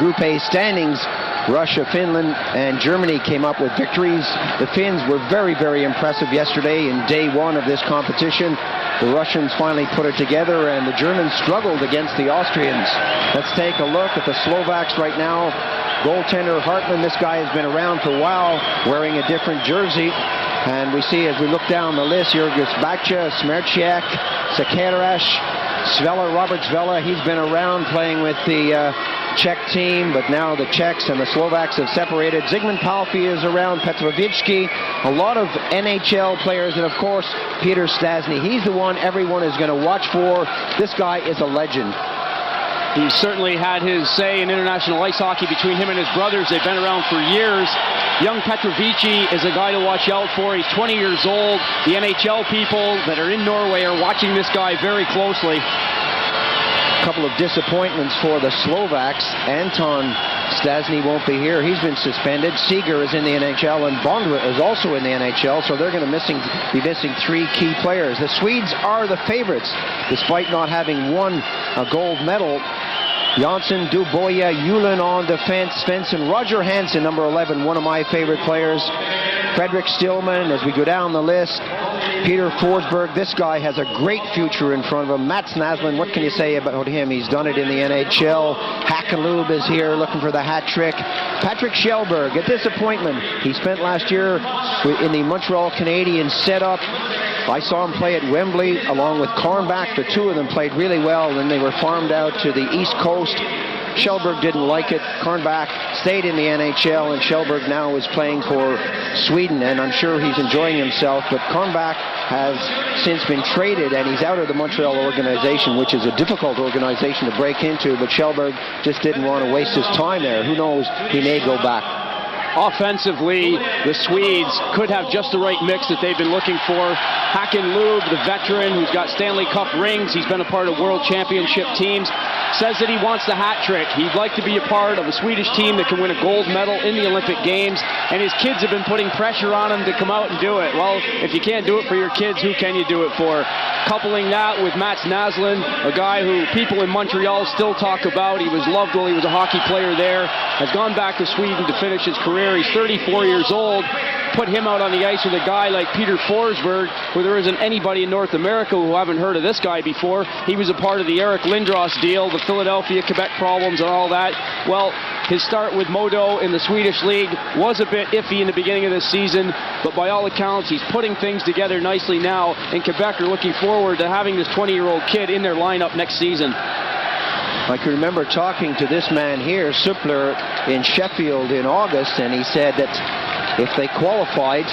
Group A standings. Russia, Finland, and Germany came up with victories. The Finns were very, very impressive yesterday in day one of this competition. The Russians finally put it together, and the Germans struggled against the Austrians. Let's take a look at the Slovaks right now. Goaltender Hartmann, this guy has been around for a while, wearing a different jersey. And we see as we look down the list, Ергуш, Bача, Smerchiak, Sekerash, Svela, Robert Svela. He's been around playing with the Czech team, but now the Czechs and the Slovaks have separated. Zygmunt Palffy is around, Petrovichki, a lot of NHL players, and of course, Peter Stastny. He's the one everyone is going to watch for. This guy is a legend. He's certainly had his say in international ice hockey between him and his brothers. They've been around for years. Young Petrovici is a guy to watch out for. He's 20 years old. The NHL people that are in Norway are watching this guy very closely. A couple of disappointments for the Slovaks. Anton Stastny won't be here. He's been suspended. Seeger is in the NHL, and Bondra is also in the NHL, so they're going to be missing three key players. The Swedes are the favorites, despite not having won a gold medal. Janssen, Duboya, Yulin on defense, Svensson, Roger Hansen, number 11, one of my favorite players. Fredrik Stillman, as we go down the list. Peter Forsberg, this guy has a great future in front of him. Mats Naslund, what can you say about him? He's done it in the NHL. Hackenlube is here looking for the hat trick. Patrick Kjellberg, a disappointment. He spent last year in the Montreal Canadiens setup. I saw him play at Wembley along with Kornbach. The two of them played really well, and then they were farmed out to the East Coast. Kjellberg didn't like it. Kornbach stayed in the NHL, and Kjellberg now is playing for Sweden, and I'm sure he's enjoying himself. But Kornbach has since been traded, and he's out of the Montreal organization, which is a difficult organization to break into, but Kjellberg just didn't want to waste his time there. Who knows, he may go back. Offensively, the Swedes could have just the right mix that they've been looking for. Hackenlube, the veteran who's got Stanley Cup rings, he's been a part of World Championship teams, says that he wants the hat trick. He'd like to be a part of a Swedish team that can win a gold medal in the Olympic Games, and his kids have been putting pressure on him to come out and do it. Well, if you can't do it for your kids, who can you do it for? Coupling that with Mats Naslund, a guy who people in Montreal still talk about. He was loved while he was a hockey player there, has gone back to Sweden to finish his career. He's 34 years old. Put him out on the ice with a guy like Peter Forsberg, where there isn't anybody in North America who haven't heard of this guy before. He was a part of the Eric Lindros deal, the Philadelphia, Quebec problems and all that. Well, his start with Modo in the Swedish league was a bit iffy in the beginning of this season, but by all accounts, he's putting things together nicely now, and Quebec are looking forward to having this 20-year-old kid in their lineup next season. I can remember talking to this man here, Suppler, in Sheffield in August, and he said that if they qualified,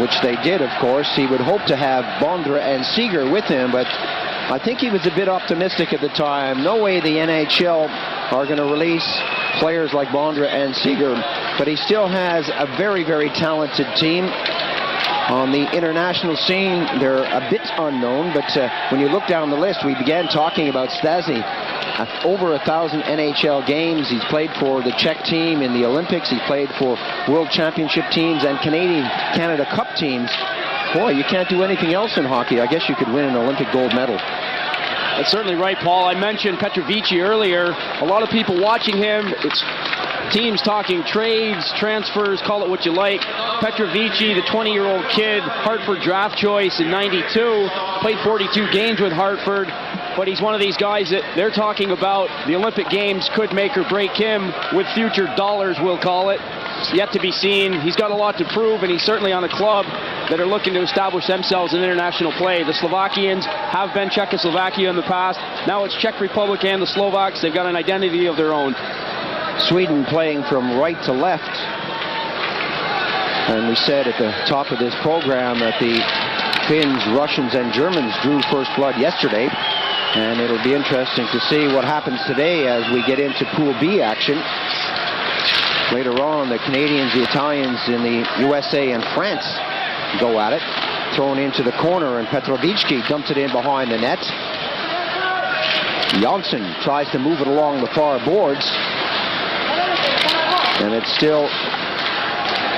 which they did, of course, he would hope to have Bondra and Seeger with him, but I think he was a bit optimistic at the time. No way the NHL are going to release players like Bondra and Seeger, but he still has a very, very talented team. On the international scene, they're a bit unknown, but when you look down the list, we began talking about Stastny. Over 1,000 NHL games. He's played for the Czech team in the Olympics. He played for World Championship teams and Canada Cup teams. Boy, you can't do anything else in hockey. I guess you could win an Olympic gold medal. That's certainly right, Paul. I mentioned Petrovici earlier. A lot of people watching him. It's teams talking trades, transfers, call it what you like. Petrovici, the 20-year-old kid, Hartford draft choice in '92, played 42 games with Hartford. But he's one of these guys that they're talking about. The Olympic Games could make or break him with future dollars, we'll call it. It's yet to be seen. He's got a lot to prove, and he's certainly on a club that are looking to establish themselves in international play. The Slovakians have been Czechoslovakia in the past. Now it's Czech Republic and the Slovaks. They've got an identity of their own. Sweden playing from right to left. And we said at the top of this program that the Finns, Russians, and Germans drew first blood yesterday. And it'll be interesting to see what happens today as we get into Pool B action. Later on, the Canadians, the Italians, in the USA and France go at it. Thrown into the corner, and Petrovichki dumps it in behind the net. Janssen tries to move it along the far boards. And it's still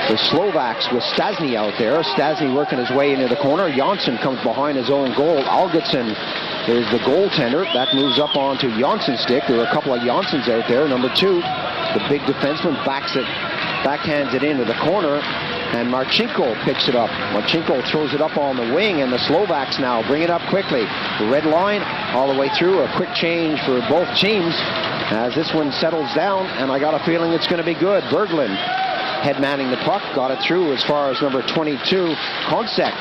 the Slovaks with Stastny out there. Stastny working his way into the corner. Janssen comes behind his own goal. Algotsson is the goaltender. That moves up onto Janssen's stick. There are a couple of Janssens out there. Number 2, the big defenseman, backhands it into the corner, and Marcinko picks it up. Marcinko throws it up on the wing, and the Slovaks now bring it up quickly. The red line all the way through. A quick change for both teams as this one settles down, and I got a feeling it's going to be good. Berglund head manning the puck, got it through as far as number 22, Konsek.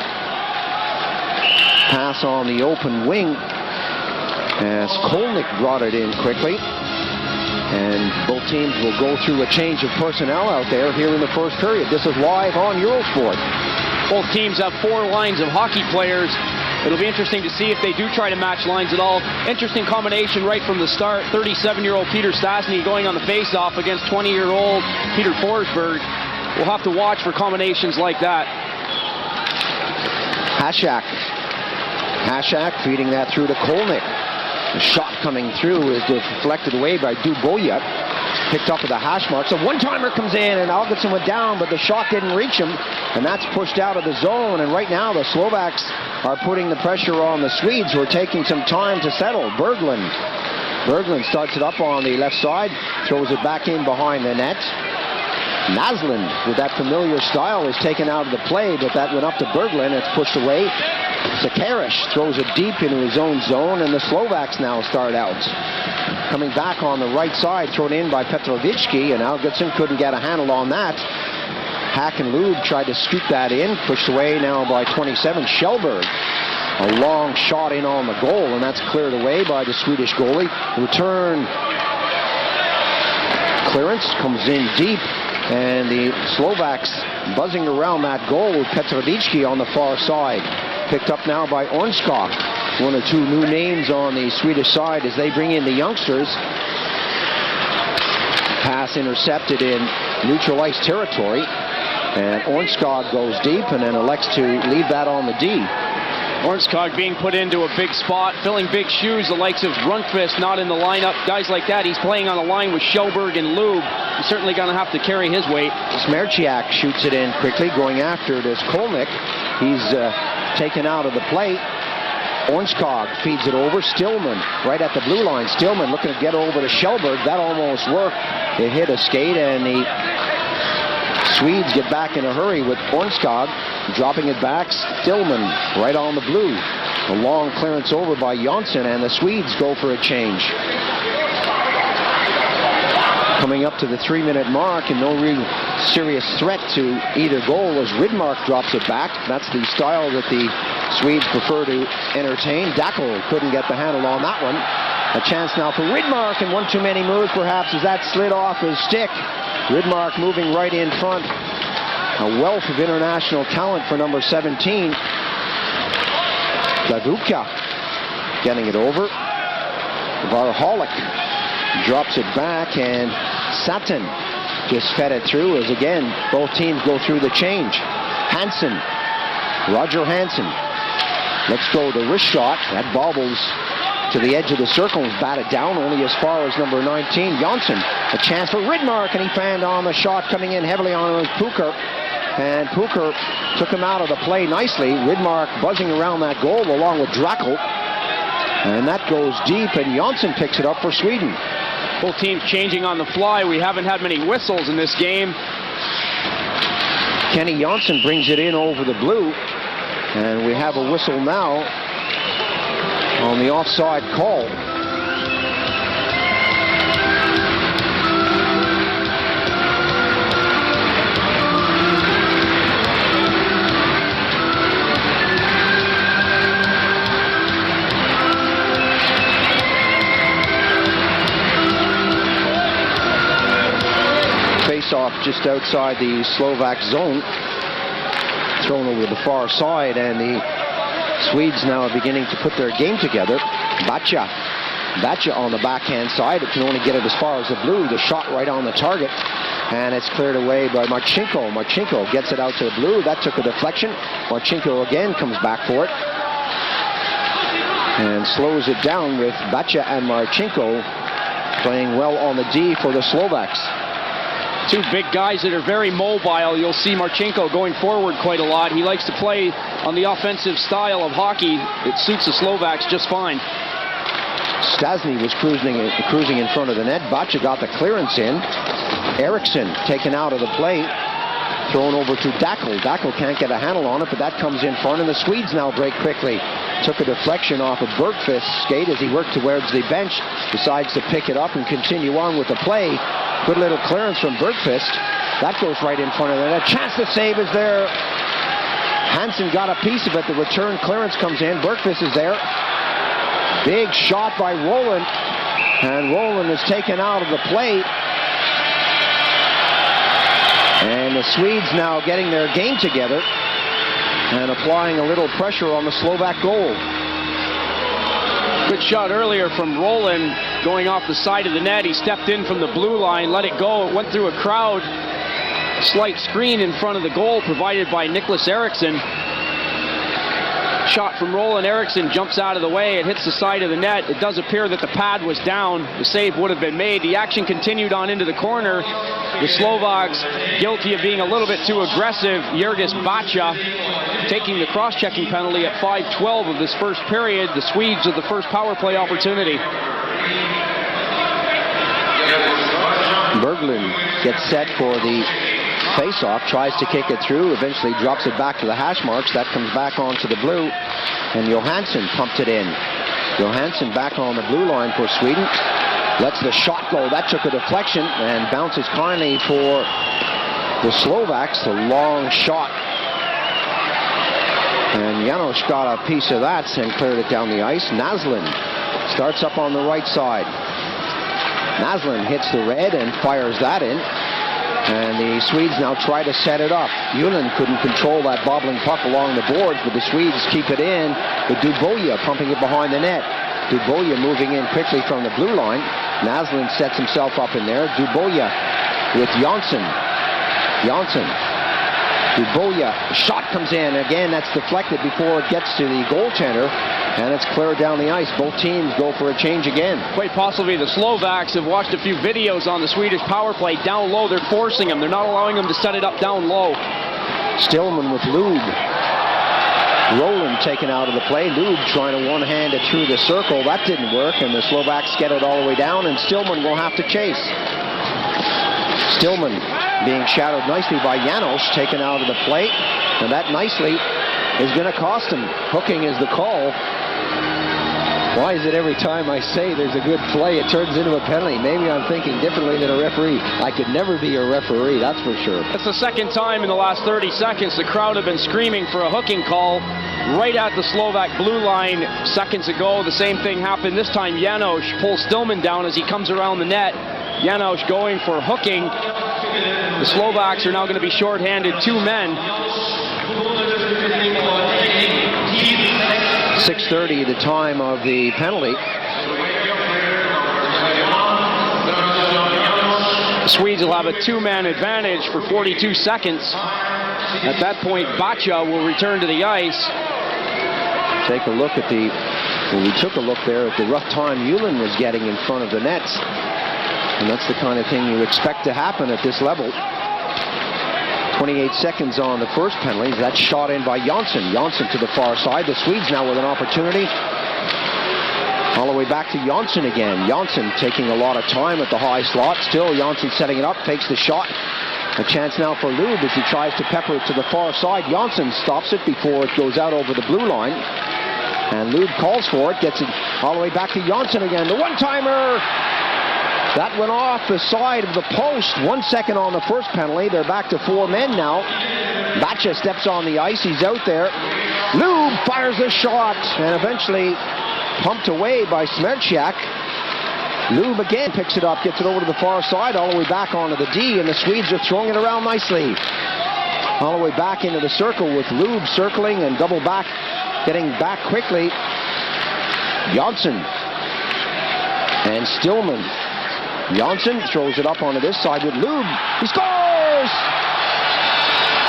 Pass on the open wing as Kolnick brought it in quickly. And both teams will go through a change of personnel out there here in the first period. This is live on Eurosport. Both teams have 4 lines of hockey players. It'll be interesting to see if they do try to match lines at all. Interesting combination right from the start. 37-year-old Peter Stastny going on the face-off against 20-year-old Peter Forsberg. We'll have to watch for combinations like that. Hasek feeding that through to Kolnick. The shot coming through is deflected away by Duboyet. Picked up with the hash mark. So one-timer comes in, and Algotsson went down, but the shot didn't reach him, and that's pushed out of the zone. And right now the Slovaks are putting the pressure on the Swedes, who are taking some time to settle. Berglund starts it up on the left side, throws it back in behind the net. Naslund, with that familiar style, is taken out of the play, but that went up to Berglund. It's pushed away. Sekerash throws it deep into his own zone, and the Slovaks now start out. Coming back on the right side, thrown in by Petrovitsky, and Algotsson couldn't get a handle on that. Hakenlube tried to scoop that in, pushed away now by 27, Kjellberg. A long shot in on the goal, and that's cleared away by the Swedish goalie. Return clearance comes in deep, and the Slovaks buzzing around that goal with Petrovitsky on the far side. Picked up now by Ornskog. 1 or 2 new names on the Swedish side as they bring in the youngsters. Pass intercepted in neutral ice territory, and Ornskog goes deep and then elects to leave that on the D. Ornskog being put into a big spot, filling big shoes. The likes of Rundqvist not in the lineup. Guys like that, he's playing on a line with Kjellberg and Lube. He's certainly going to have to carry his weight. Smerchiak shoots it in quickly, going after it is Kolnick. He's taken out of the play. Ornskog feeds it over. Stillman right at the blue line. Stillman looking to get over to Kjellberg. That almost worked. It hit a skate, and the Swedes get back in a hurry with Ornskog dropping it back. Stillman right on the blue. A long clearance over by Jonsson, and the Swedes go for a change. Coming up to the 3-minute mark, and no real serious threat to either goal as Rydmark drops it back. That's the style that the Swedes prefer to entertain. Dackel couldn't get the handle on that one. A chance now for Rydmark, and one too many moves perhaps as that slid off his stick. Rydmark moving right in front. A wealth of international talent for number 17. Davuka getting it over. Varholik drops it back, and Sutton just fed it through as again both teams go through the change. Hansen, Roger Hansen. Let's go the wrist shot. That bobbles to the edge of the circle, batted down only as far as number 19, Jonsson. A chance for Rydmark, and he fanned on the shot, coming in heavily on Puker. And Puker took him out of the play nicely. Rydmark buzzing around that goal along with Dackel. And that goes deep, and Jonsson picks it up for Sweden. Both teams changing on the fly. We haven't had many whistles in this game. Kenny Jonsson brings it in over the blue, and we have a whistle now on the offside call. Face-off just outside the Slovak zone. Thrown over the far side, and the Swedes now are beginning to put their game together. Baccha on the backhand side. It can only get it as far as the blue. The shot right on the target, and it's cleared away by Marcinko. Marcinko gets it out to the blue. That took a deflection. Marcinko again comes back for it and slows it down with Baccha and Marcinko playing well on the D for the Slovaks. Two big guys that are very mobile. You'll see Marcinko going forward quite a lot. He likes to play on the offensive style of hockey. It suits the Slovaks just fine. Stastny was cruising in front of the net. Baccha got the clearance in. Eriksson taken out of the play. Thrown over to Dackel. Dackel can't get a handle on it, but that comes in front, and the Swedes now break quickly. Took a deflection off of Bergqvist's skate as he worked towards the bench. Decides to pick it up and continue on with the play. Good little clearance from Bergqvist. That goes right in front of them. A chance to save is there. Hansen got a piece of it. The return clearance comes in. Bergqvist is there. Big shot by Roland. And Roland is taken out of the play. And the Swedes now getting their game together and applying a little pressure on the Slovak goal. Good shot earlier from Roland going off the side of the net. He stepped in from the blue line, let it go. It went through a crowd. Slight screen in front of the goal provided by Nicholas Eriksson. Shot from Roland. Eriksson jumps out of the way. It hits the side of the net. It does appear that the pad was down. The save would have been made. The action continued on into the corner. The Slovaks guilty of being a little bit too aggressive. Ергis Bacsa taking the cross-checking penalty at 5:12 of this first period. The Swedes with the first power play opportunity. Berglund gets set for the face-off, tries to kick it through, eventually drops it back to the hash marks. That comes back onto the blue, and Johansson pumped it in. Johansson back on the blue line for Sweden. Lets the shot go. That took a deflection and bounces kindly for the Slovaks. The long shot. And Janos got a piece of that and cleared it down the ice. Naslund starts up on the right side. Naslund hits the red and fires that in. And the Swedes now try to set it up. Ulen couldn't control that bobbling puck along the boards, but the Swedes keep it in with Duboja pumping it behind the net. Duboja moving in quickly from the blue line. Naslund sets himself up in there. Duboja with Jonsson. Jonsson. Duboja. Shot comes in. Again, that's deflected before it gets to the goaltender. And it's cleared down the ice. Both teams go for a change again. Quite possibly the Slovaks have watched a few videos on the Swedish power play. Down low, they're forcing them. They're not allowing them to set it up down low. Stillman with Lube. Roland taken out of the play. Lube trying to one-hand it through the circle. That didn't work, and the Slovaks get it all the way down, and Stillman will have to chase. Stillman being shadowed nicely by Janos, taken out of the play, and that nicely is going to cost him. Hooking is the call. Why is it every time I say there's a good play, it turns into a penalty? Maybe I'm thinking differently than a referee. I could never be a referee, that's for sure. That's the second time in the last 30 seconds the crowd have been screaming for a hooking call right at the Slovak blue line. Seconds ago, the same thing happened. This time, Janos pulls Stillman down as he comes around the net. Janos going for hooking. The Slovaks are now going to be shorthanded 2 men. 6:30 the time of the penalty. The Swedes will have a 2-man advantage for 42 seconds. At that point, Bacsa will return to the ice. Take a look at the, well, we took a look there at the rough time Ulen was getting in front of the nets. And that's the kind of thing you expect to happen at this level. 28 seconds on the first penalty. That's shot in by Jonsson. Jonsson to the far side. The Swedes now with an opportunity. All the way back to Jonsson again. Jonsson taking a lot of time at the high slot. Still Jonsson setting it up, fakes the shot. A chance now for Lube as he tries to pepper it to the far side. Jonsson stops it before it goes out over the blue line. And Lube calls for it, gets it all the way back to Jonsson again. The one-timer! That went off the side of the post. 1 second on the first penalty. They're back to 4 men now. Bacsa steps on the ice. He's out there. Lube fires a shot and eventually pumped away by Smerchak. Lube again picks it up, gets it over to the far side, all the way back onto the D, and the Swedes are throwing it around nicely. All the way back into the circle with Lube circling and double back, getting back quickly. Jonsson and Stillman. Jonsson throws it up onto this side with Lube. He scores!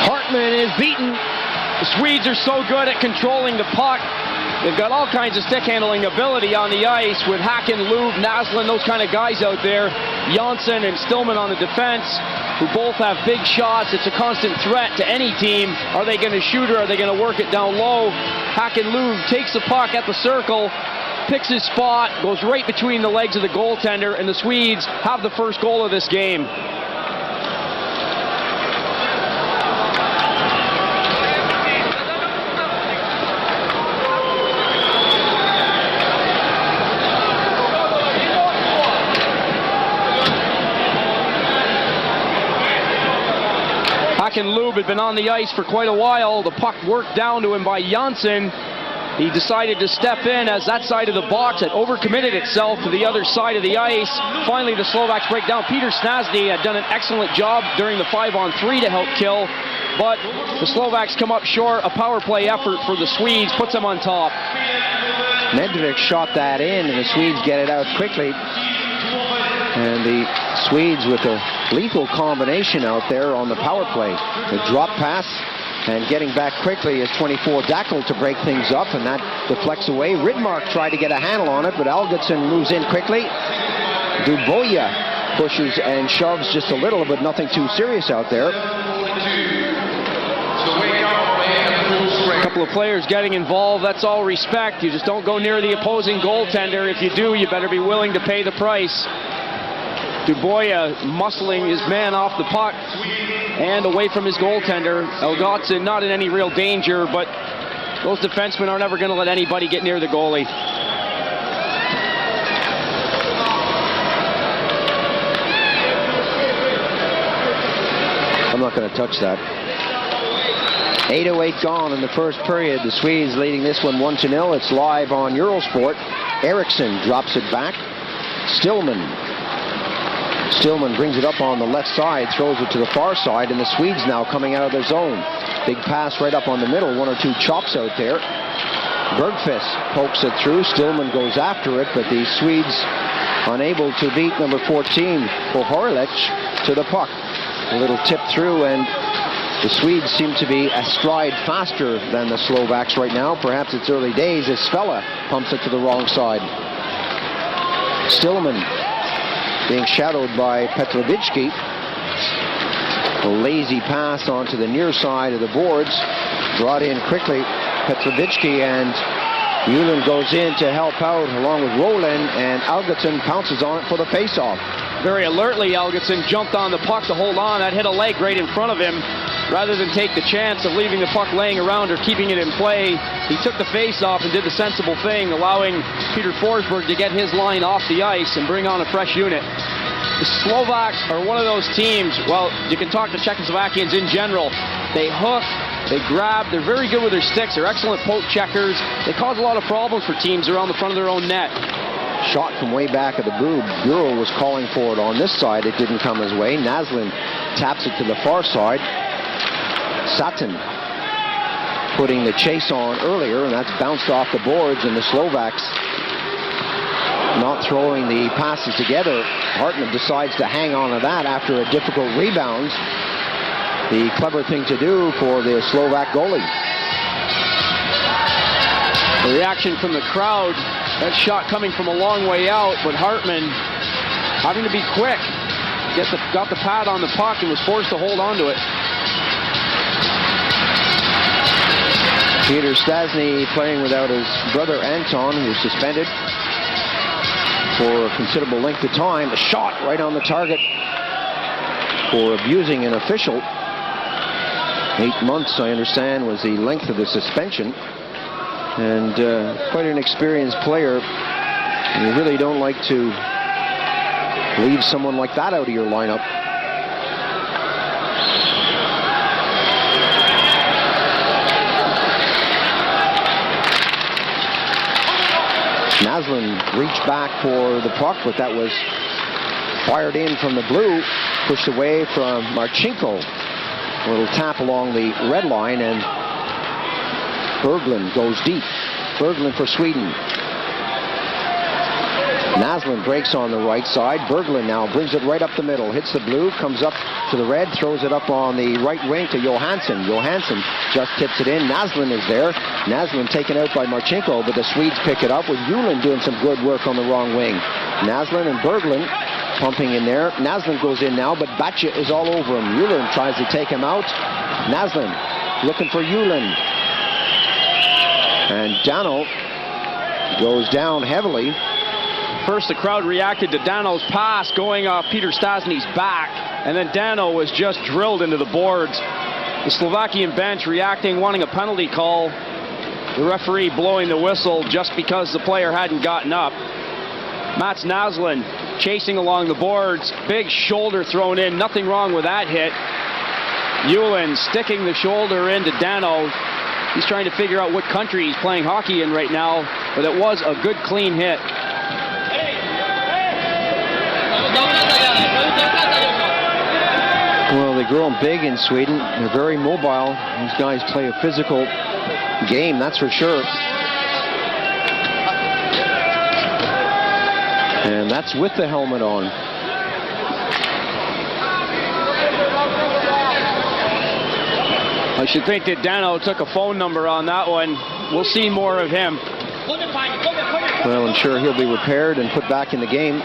Hartmann is beaten. The Swedes are so good at controlling the puck. They've got all kinds of stick handling ability on the ice with Hacken, Lube, Naslund, those kind of guys out there. Jonsson and Stillman on the defense, who both have big shots. It's a constant threat to any team. Are they going to shoot or are they going to work it down low? Hacken, Lube takes the puck at the circle, picks his spot, goes right between the legs of the goaltender, and the Swedes have the first goal of this game. Håkon Lube had been on the ice for quite a while. The puck worked down to him by Janssen. He decided to step in as that side of the box had overcommitted itself to the other side of the ice. Finally, the Slovaks break down. Peter Stastny had done an excellent job during the 5-on-3 to help kill, but the Slovaks come up short. A power play effort for the Swedes puts them on top. Medržik shot that in, and the Swedes get it out quickly. And the Swedes with a lethal combination out there on the power play. The drop pass, and getting back quickly is 24 Dackel to break things up, and that deflects away. Rydmark tried to get a handle on it, but Algotsson moves in quickly. Duboya pushes and shoves just a little, but nothing too serious out there. A couple of players getting involved, that's all respect. You just don't go near the opposing goaltender. If you do, you better be willing to pay the price. Duboya muscling his man off the puck and away from his goaltender. Algotsson not in any real danger, but those defensemen are never going to let anybody get near the goalie. I'm not going to touch that. 8:08 gone in the first period. The Swedes leading this one 1-0. It's live on Eurosport. Eriksson drops it back. Stillman brings it up on the left side, throws it to the far side, and the Swedes now coming out of their zone. Big pass right up on the middle, one or two chops out there. Bergqvist pokes it through. Stillman goes after it, but the Swedes unable to beat number 14, Pohoric, to the puck. A little tip through, and the Swedes seem to be a stride faster than the Slovaks right now. Perhaps it's early days as Svella pumps it to the wrong side. Stillman being shadowed by Petrovicki. A lazy pass onto the near side of the boards. Brought in quickly, Petrovicki, and Julin goes in to help out along with Roland, and Algotsson pounces on it for the face-off. Very alertly, Algotsson jumped on the puck to hold on. That hit a leg right in front of him. Rather than take the chance of leaving the puck laying around or keeping it in play, he took the face-off and did the sensible thing, allowing Peter Forsberg to get his line off the ice and bring on a fresh unit. The Slovaks are one of those teams, well, you can talk to Czechoslovakians in general. They hook, they grab, they're very good with their sticks, they're excellent poke checkers. They cause a lot of problems for teams around the front of their own net. Shot from way back of the boob. Bureau was calling for it on this side. It didn't come his way. Naslund taps it to the far side. Sutton putting the chase on earlier, and that's bounced off the boards, and the Slovaks not throwing the passes together. Hartman decides to hang on to that after a difficult rebound. The clever thing to do for the Slovak goalie. The reaction from the crowd, that shot coming from a long way out, but Hartman having to be quick. Got the pad on the puck and was forced to hold on to it. Peter Stastny playing without his brother Anton, who was suspended for a considerable length of time. A shot right on the target for abusing an official. 8 months, I understand, was the length of the suspension. And quite an experienced player. You really don't like to leave someone like that out of your lineup. Naslund reached back for the puck, but that was fired in from the blue, pushed away from Marcinko. A little tap along the red line, and Berglund goes deep. Berglund for Sweden. Naslund breaks on the right side. Berglund now brings it right up the middle, hits the blue, comes up to the red, throws it up on the right wing to Johansson. Johansson just tips it in. Naslund is there. Naslund taken out by Marcinko, but the Swedes pick it up with Julin doing some good work on the wrong wing. Naslund and Berglund pumping in there. Naslund goes in now, but Bacha is all over him. Julin tries to take him out. Naslund looking for Julin. And Dano goes down heavily. First, the crowd reacted to Dano's pass going off Peter Stastny's back, and then Dano was just drilled into the boards. The Slovakian bench reacting, wanting a penalty call. The referee blowing the whistle just because the player hadn't gotten up. Mats Naslund chasing along the boards. Big shoulder thrown in. Nothing wrong with that hit. Ewan sticking the shoulder into Dano. He's trying to figure out what country he's playing hockey in right now, but it was a good, clean hit. Well, they grow them big in Sweden. They're very mobile. These guys play a physical game, that's for sure. And that's with the helmet on. I should think that Dano took a phone number on that one. We'll see more of him. Well, I'm sure he'll be repaired and put back in the game.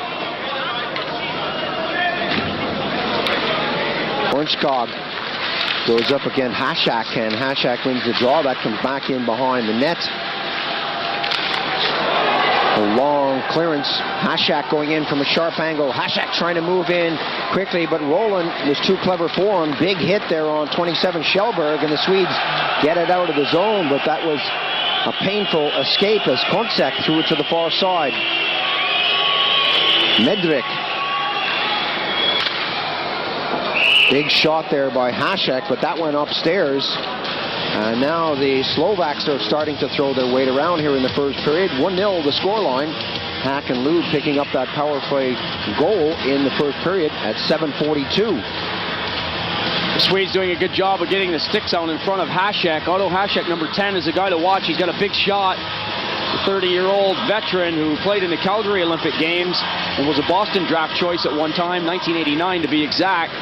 Ornskog goes up against Hasek, and Hasek wins the draw. That comes back in behind the net. A long clearance. Hasek going in from a sharp angle. Hasek trying to move in quickly, but Roland was too clever for him. Big hit there on 27 Kjellberg, and the Swedes get it out of the zone, but that was a painful escape as Kontsek threw it to the far side. Medržič. Big shot there by Hasek, but that went upstairs. And now the Slovaks are starting to throw their weight around here in the first period. 1-0 the scoreline. Hack and Lube picking up that power play goal in the first period at 7:42. The Swedes doing a good job of getting the sticks out in front of Hasek. Otto Hasek, number 10, is a guy to watch. He's got a big shot. The 30-year-old veteran who played in the Calgary Olympic Games and was a Boston draft choice at one time, 1989 to be exact.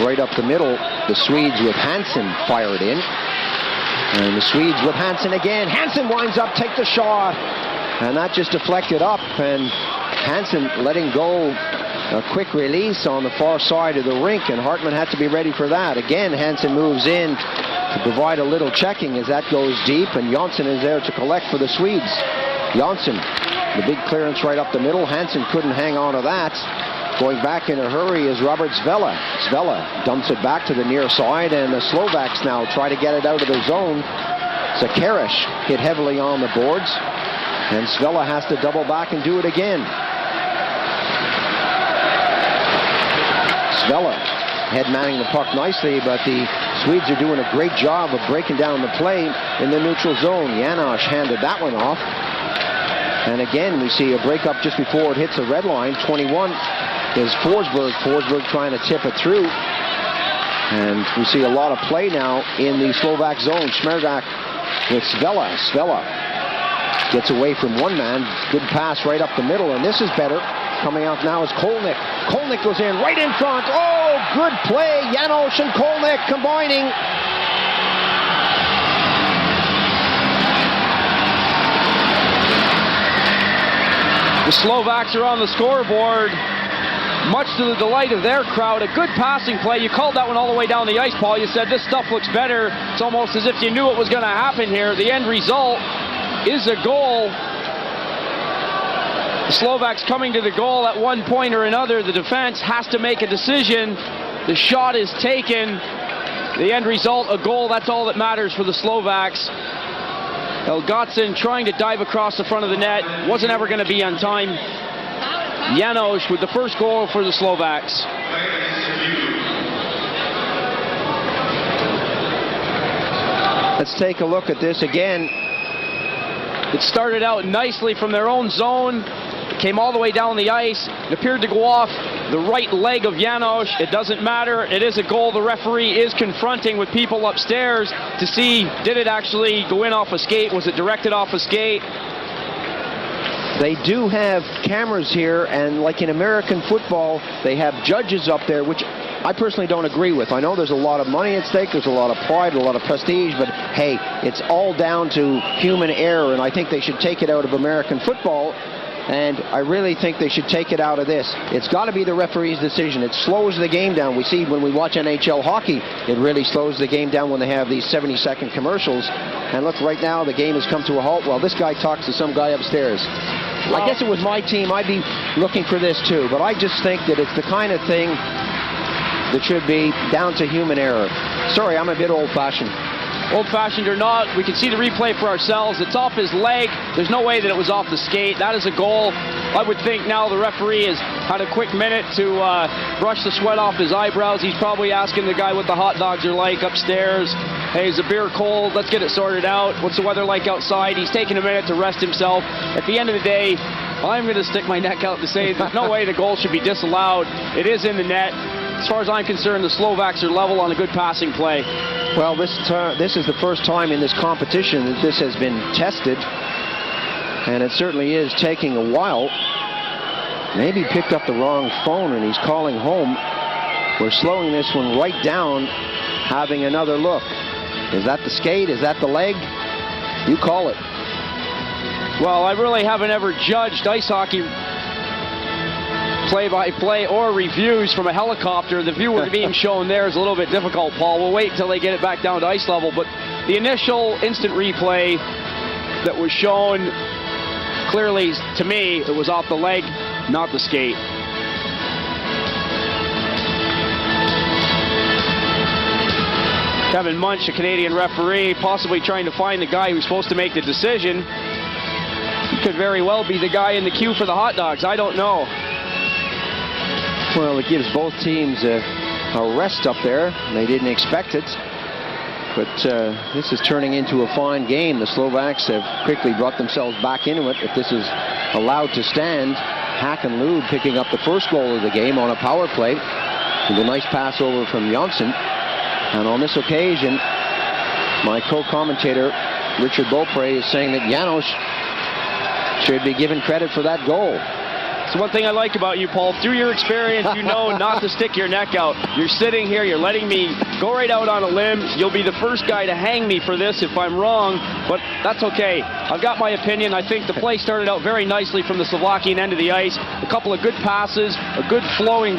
Right up the middle, the Swedes with Hansen fired in. And the Swedes with Hansen again. Hansen winds up, take the shot. And that just deflected up. And Hansen letting go a quick release on the far side of the rink. And Hartmann had to be ready for that. Again, Hansen moves in to provide a little checking as that goes deep. And Jonsson is there to collect for the Swedes. Jonsson, the big clearance right up the middle. Hansen couldn't hang on to that. Going back in a hurry is Robert Svela. Svela dumps it back to the near side, and the Slovaks now try to get it out of their zone. Sekerash hit heavily on the boards, and Svela has to double back and do it again. Svela head manning the puck nicely, but the Swedes are doing a great job of breaking down the play in the neutral zone. Janosch handed that one off. And again, we see a breakup just before it hits the red line. 21 is Forsberg. Forsberg trying to tip it through. And we see a lot of play now in the Slovak zone. Smerdak with Svela. Svela gets away from one man. Good pass right up the middle, and this is better. Coming out now is Kolnick. Kolnick goes in right in front. Oh, good play. Janosch and Kolnick combining. The Slovaks are on the scoreboard, much to the delight of their crowd. A good passing play. You called that one all the way down the ice, Paul. You said this stuff looks better. It's almost as if you knew it was going to happen here. The end result is a goal. The Slovaks coming to the goal at one point or another. The defense has to make a decision. The shot is taken. The end result, a goal. That's all that matters for the Slovaks. Elgatsen trying to dive across the front of the net. Wasn't ever going to be on time. Janosch with the first goal for the Slovaks. Let's take a look at this again. It started out nicely from their own zone. It came all the way down the ice. It appeared to go off the right leg of Janosch. It doesn't matter. It is a goal. The referee is confronting with people upstairs to see, did it actually go in off a skate? Was it directed off a skate? They do have cameras here, and like in American football, they have judges up there, which I personally don't agree with. I know there's a lot of money at stake, there's a lot of pride, a lot of prestige, but hey, it's all down to human error, and I think they should take it out of American football. And I really think they should take it out of this. It's got to be the referee's decision. It slows the game down. We see when we watch NHL hockey, it really slows the game down when they have these 70-second commercials. And look, right now, the game has come to a halt. Well, this guy talks to some guy upstairs. Well, I guess it was my team. I'd be looking for this too. But I just think that it's the kind of thing that should be down to human error. Sorry, I'm a bit old-fashioned. old-fashioned or not, we can see the replay for ourselves. It's off his leg. There's no way that it was off the skate. That is a goal. I would think now the referee has had a quick minute to brush the sweat off his eyebrows. He's probably asking the guy what the hot dogs are like upstairs. Hey, is the beer cold? Let's get it sorted out. What's the weather like outside? He's taking a minute to rest himself. At the end of the day, I'm going to stick my neck out to say there's no way the goal should be disallowed. It is in the net. As far as I'm concerned, the Slovaks are level on a good passing play. Well, this is the first time in this competition that this has been tested, and it certainly is taking a while. Maybe picked up the wrong phone and he's calling home. We're slowing this one right down, having another look. Is that the skate? Is that the leg? You call it. Well, I really haven't ever judged ice hockey play-by-play or reviews from a helicopter. The view we're being shown there is a little bit difficult, Paul. We'll wait until they get it back down to ice level. But the initial instant replay that was shown, clearly, to me, it was off the leg, not the skate. Kevin Munch, a Canadian referee, possibly trying to find the guy who's supposed to make the decision. He could very well be the guy in the queue for the hot dogs. I don't know. Well, it gives both teams a rest up there. They didn't expect it. But this is turning into a fine game. The Slovaks have quickly brought themselves back into it. If this is allowed to stand, Håkon Lube picking up the first goal of the game on a power play with a nice pass over from Jonsson. And on this occasion, my co-commentator, Richard Beaupre, is saying that János should be given credit for that goal. It's one thing I like about you, Paul. Through your experience, you know not to stick your neck out. You're sitting here, you're letting me go right out on a limb. You'll be the first guy to hang me for this if I'm wrong, but that's okay. I've got my opinion. I think the play started out very nicely from the Slovakian end of the ice. A couple of good passes, a good flowing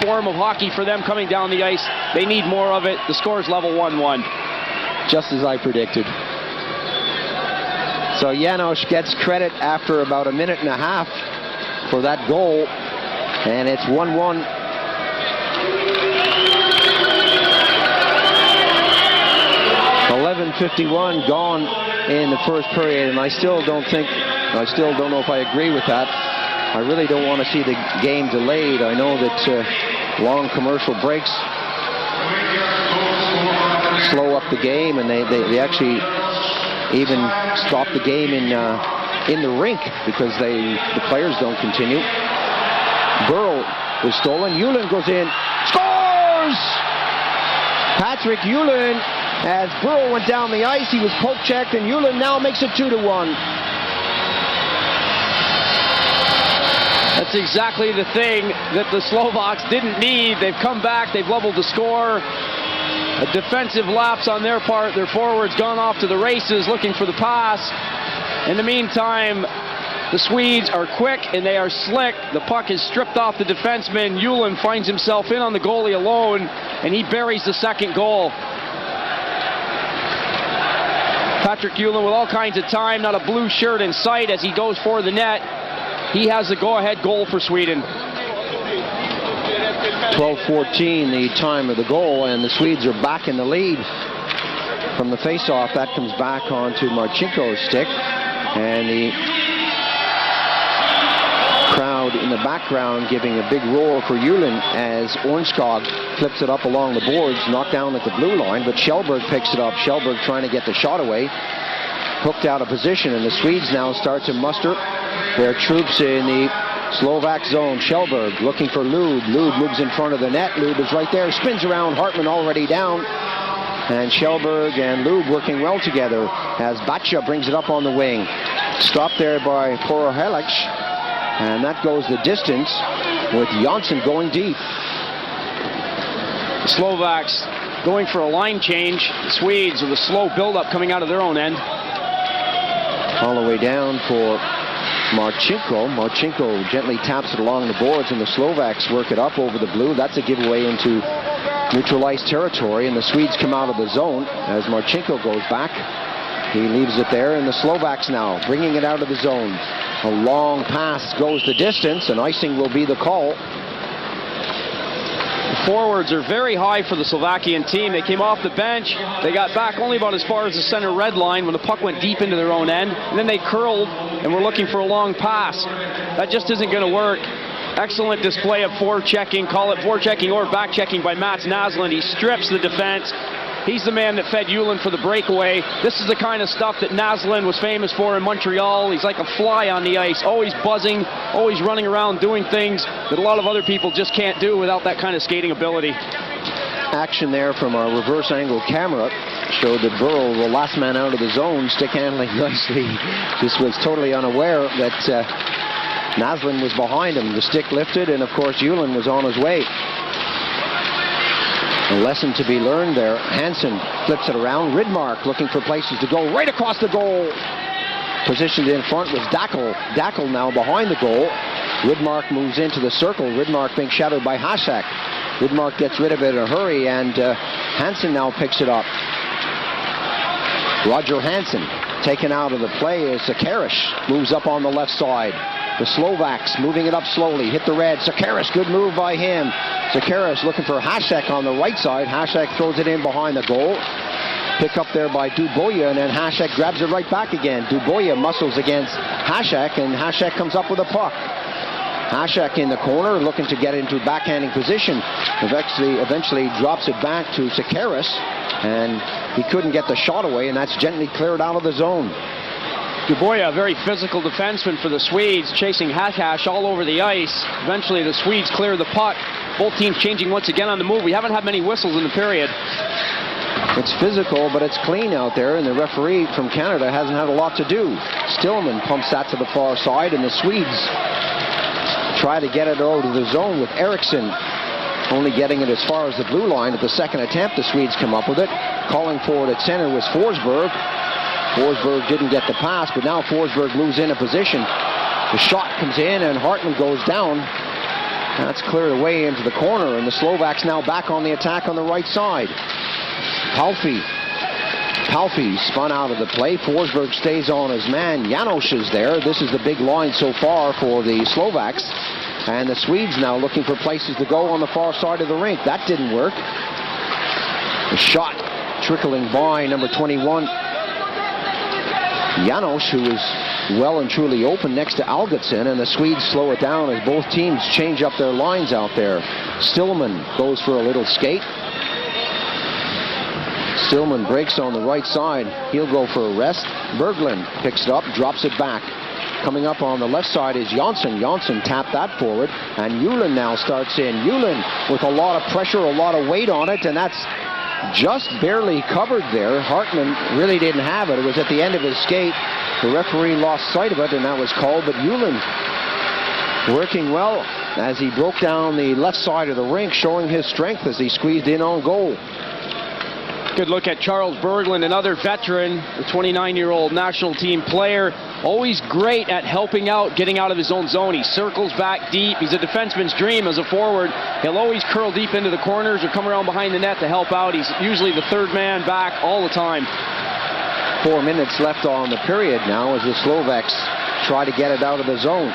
form of hockey for them coming down the ice. They need more of it. The score's level 1-1. Just as I predicted. So János gets credit after about a minute and a half for that goal, and it's 1-1. .11:51 gone in the first period, and I still don't know if I agree with that. I really don't want to see the game delayed. I know that long commercial breaks slow up the game, and they actually even stop the game in the rink because the players don't continue. Burrow was stolen. Julin goes in, scores! Patrick Julin, as Burrow went down the ice, he was poke checked, and Julin now makes it 2-1. That's exactly the thing that the Slovaks didn't need. They've come back, they've leveled the score. A defensive lapse on their part. Their forwards gone off to the races looking for the pass. In the meantime, the Swedes are quick and they are slick. The puck is stripped off the defenseman. Julin finds himself in on the goalie alone, and he buries the second goal. Patrick Julin with all kinds of time, not a blue shirt in sight as he goes for the net. He has the go-ahead goal for Sweden. 12:14 the time of the goal, and the Swedes are back in the lead from the face-off. That comes back onto Marcinko's stick, and the crowd in the background giving a big roar for Julin as Ornskog flips it up along the boards, knocked down at the blue line, but Kjellberg picks it up. Kjellberg trying to get the shot away, hooked out of position, and the Swedes now start to muster their troops in the Slovak zone. Kjellberg looking for Lube. Lube moves in front of the net. Lube is right there, spins around. Hartmann already down. And Kjellberg and Lube working well together as Baccia brings it up on the wing. Stopped there by Porohelic. And that goes the distance with Jonsson going deep. The Slovaks going for a line change. The Swedes with a slow build-up coming out of their own end. All the way down for Marcinko. Marcinko gently taps it along the boards, and the Slovaks work it up over the blue. That's a giveaway into neutralized territory, and the Swedes come out of the zone as Marcinko goes back. He leaves it there, and the Slovaks now bringing it out of the zone. A long pass goes the distance, and icing will be the call. Forwards are very high for the Slovakian team. They came off the bench. They got back only about as far as the center red line when the puck went deep into their own end. And then they curled and were looking for a long pass. That just isn't going to work. Excellent display of forechecking. Call it forechecking or backchecking by Mats Naslund. He strips the defense. He's the man that fed Julin for the breakaway. This is the kind of stuff that Naslund was famous for in Montreal. He's like a fly on the ice, always buzzing, always running around doing things that a lot of other people just can't do without that kind of skating ability. Action there from our reverse angle camera showed that Burrow, the last man out of the zone, stick handling nicely. Just was totally unaware that Naslund was behind him. The stick lifted, and of course Julin was on his way. A lesson to be learned there. Hansen flips it around. Ridmark looking for places to go right across the goal. Positioned in front with Dackel. Dackel now behind the goal. Ridmark moves into the circle. Ridmark being shadowed by Hasek. Ridmark gets rid of it in a hurry, and Hansen now picks it up. Roger Hansen taken out of the play as Sekerash moves up on the left side. The Slovaks moving it up slowly. Hit the red. Sekerash, good move by him. Sekerash looking for Hasek on the right side. Hasek throws it in behind the goal. Pick up there by Duboya, and then Hasek grabs it right back again. Duboya muscles against Hasek, and Hasek comes up with a puck. Hasek in the corner looking to get into backhanding position. Eventually drops it back to Sekerash, and he couldn't get the shot away, and that's gently cleared out of the zone. Duboya, a very physical defenseman for the Swedes, chasing Hatash all over the ice. Eventually the Swedes clear the puck. Both teams changing once again on the move. We haven't had many whistles in the period. It's physical, but it's clean out there, and the referee from Canada hasn't had a lot to do. Stillman pumps that to the far side, and the Swedes try to get it out of the zone with Eriksson only getting it as far as the blue line. At the second attempt, the Swedes come up with it. Calling for it at center was Forsberg. Forsberg didn't get the pass, but now Forsberg moves in a position. The shot comes in, and Hartman goes down. That's cleared away into the corner, and the Slovaks now back on the attack on the right side. Palfi spun out of the play. Forsberg stays on his man. Janosch is there. This is the big line so far for the Slovaks. And the Swedes now looking for places to go on the far side of the rink. That didn't work. The shot trickling by number 21. Janosch, who is well and truly open next to Algotsson, and the Swedes slow it down as both teams change up their lines out there. Stillman goes for a little skate. Stillman breaks on the right side. He'll go for a rest. Berglund picks it up, drops it back. Coming up on the left side is Jonsson. Jonsson tapped that forward, and Julin now starts in. Julin with a lot of pressure, a lot of weight on it, and that's just barely covered there. Hartman really didn't have it. It was at the end of his skate. The referee lost sight of it, and that was called, but Julin working well as he broke down the left side of the rink, showing his strength as he squeezed in on goal. Good look at Charles Berglund, another veteran, the 29-year-old national team player. Always great at helping out, getting out of his own zone. He circles back deep. He's a defenseman's dream as a forward. He'll always curl deep into the corners or come around behind the net to help out. He's usually the third man back all the time. 4 minutes left on the period now as the Slovaks try to get it out of the zone.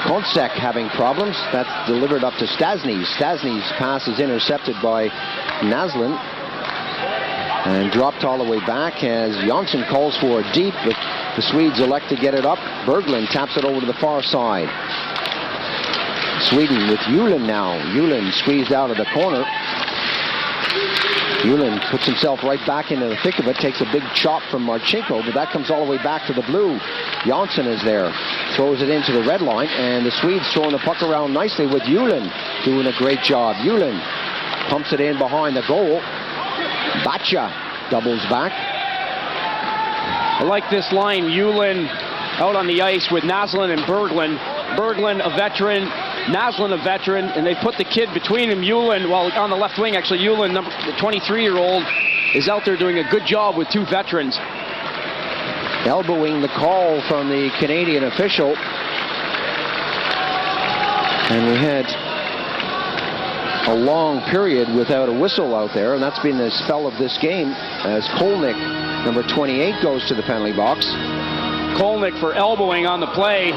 Konsek having problems. That's delivered up to Stasny. Stasny's pass is intercepted by Naslund and dropped all the way back as Jonsson calls for it deep, but the Swedes elect to get it up. Berglund taps it over to the far side. Sweden with Julin now. Julin squeezed out of the corner. Julin puts himself right back into the thick of it, takes a big chop from Marcinko, but that comes all the way back to the blue. Jonsson is there, throws it into the red line, and the Swedes throwing the puck around nicely with Julin doing a great job. Julin pumps it in behind the goal. Baccha doubles back. I like this line. Julin out on the ice with Naslund and Berglund. Berglund, a veteran. Naslund, a veteran. And they put the kid between them. Julin, well, on the left wing, actually, Julin, the 23-year-old, is out there doing a good job with two veterans. Elbowing the call from the Canadian official. And we had a long period without a whistle out there, and that's been the spell of this game as Kolnick, number 28, goes to the penalty box. Kolnick for elbowing on the play.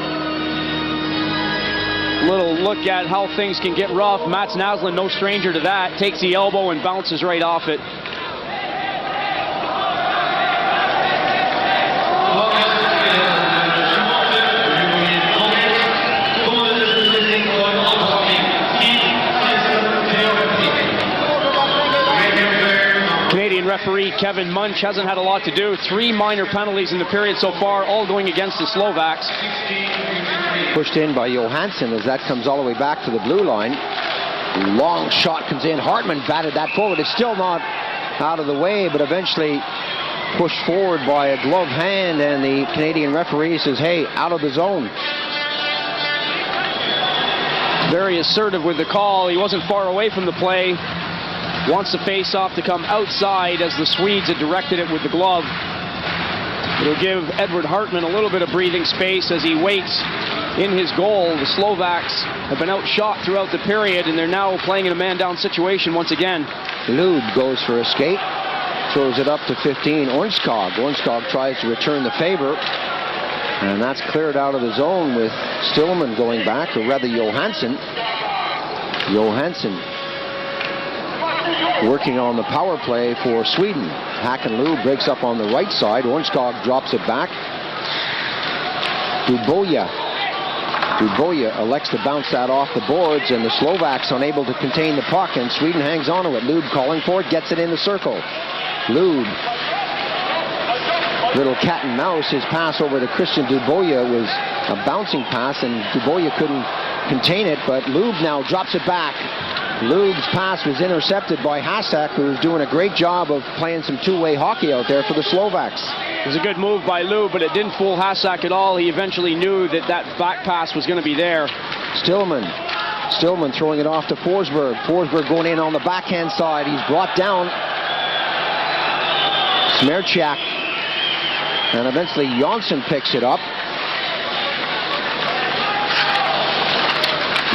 Little look at how things can get rough. Mats Naslund, no stranger to that, takes the elbow and bounces right off it. Canadian referee Kevin Munch hasn't had a lot to do. 3 minor penalties in the period so far, all going against the Slovaks. Pushed in by Johansson as that comes all the way back to the blue line. Long shot comes in. Hartmann batted that forward. It's still not out of the way, but eventually pushed forward by a glove hand, and the Canadian referee says, hey, out of the zone. Very assertive with the call. He wasn't far away from the play. Wants the face-off to come outside as the Swedes had directed it with the glove. It'll give Edward Hartmann a little bit of breathing space as he waits in his goal. The Slovaks have been outshot throughout the period, and they're now playing in a man-down situation once again. Lube goes for a skate, throws it up to 15. Ornskog tries to return the favor, and that's cleared out of the zone with Stillman going back, or rather Johansson. Johansson working on the power play for Sweden. Hakanlu breaks up on the right side. Ornskog drops it back. Duboja elects to bounce that off the boards, and the Slovaks unable to contain the puck, and Sweden hangs on to it. Lube calling for it, gets it in the circle. Lube, little cat and mouse. His pass over to Christian Duboja was a bouncing pass, and Duboja couldn't contain it, but Lube now drops it back. Lube's pass was intercepted by Hasak, who's doing a great job of playing some two-way hockey out there for the Slovaks. It was a good move by Lube, but it didn't fool Hasak at all. He eventually knew that that back pass was going to be there. Stillman throwing it off to Forsberg. Forsberg going in on the backhand side. He's brought down. Smerchak. And eventually Jonsson picks it up.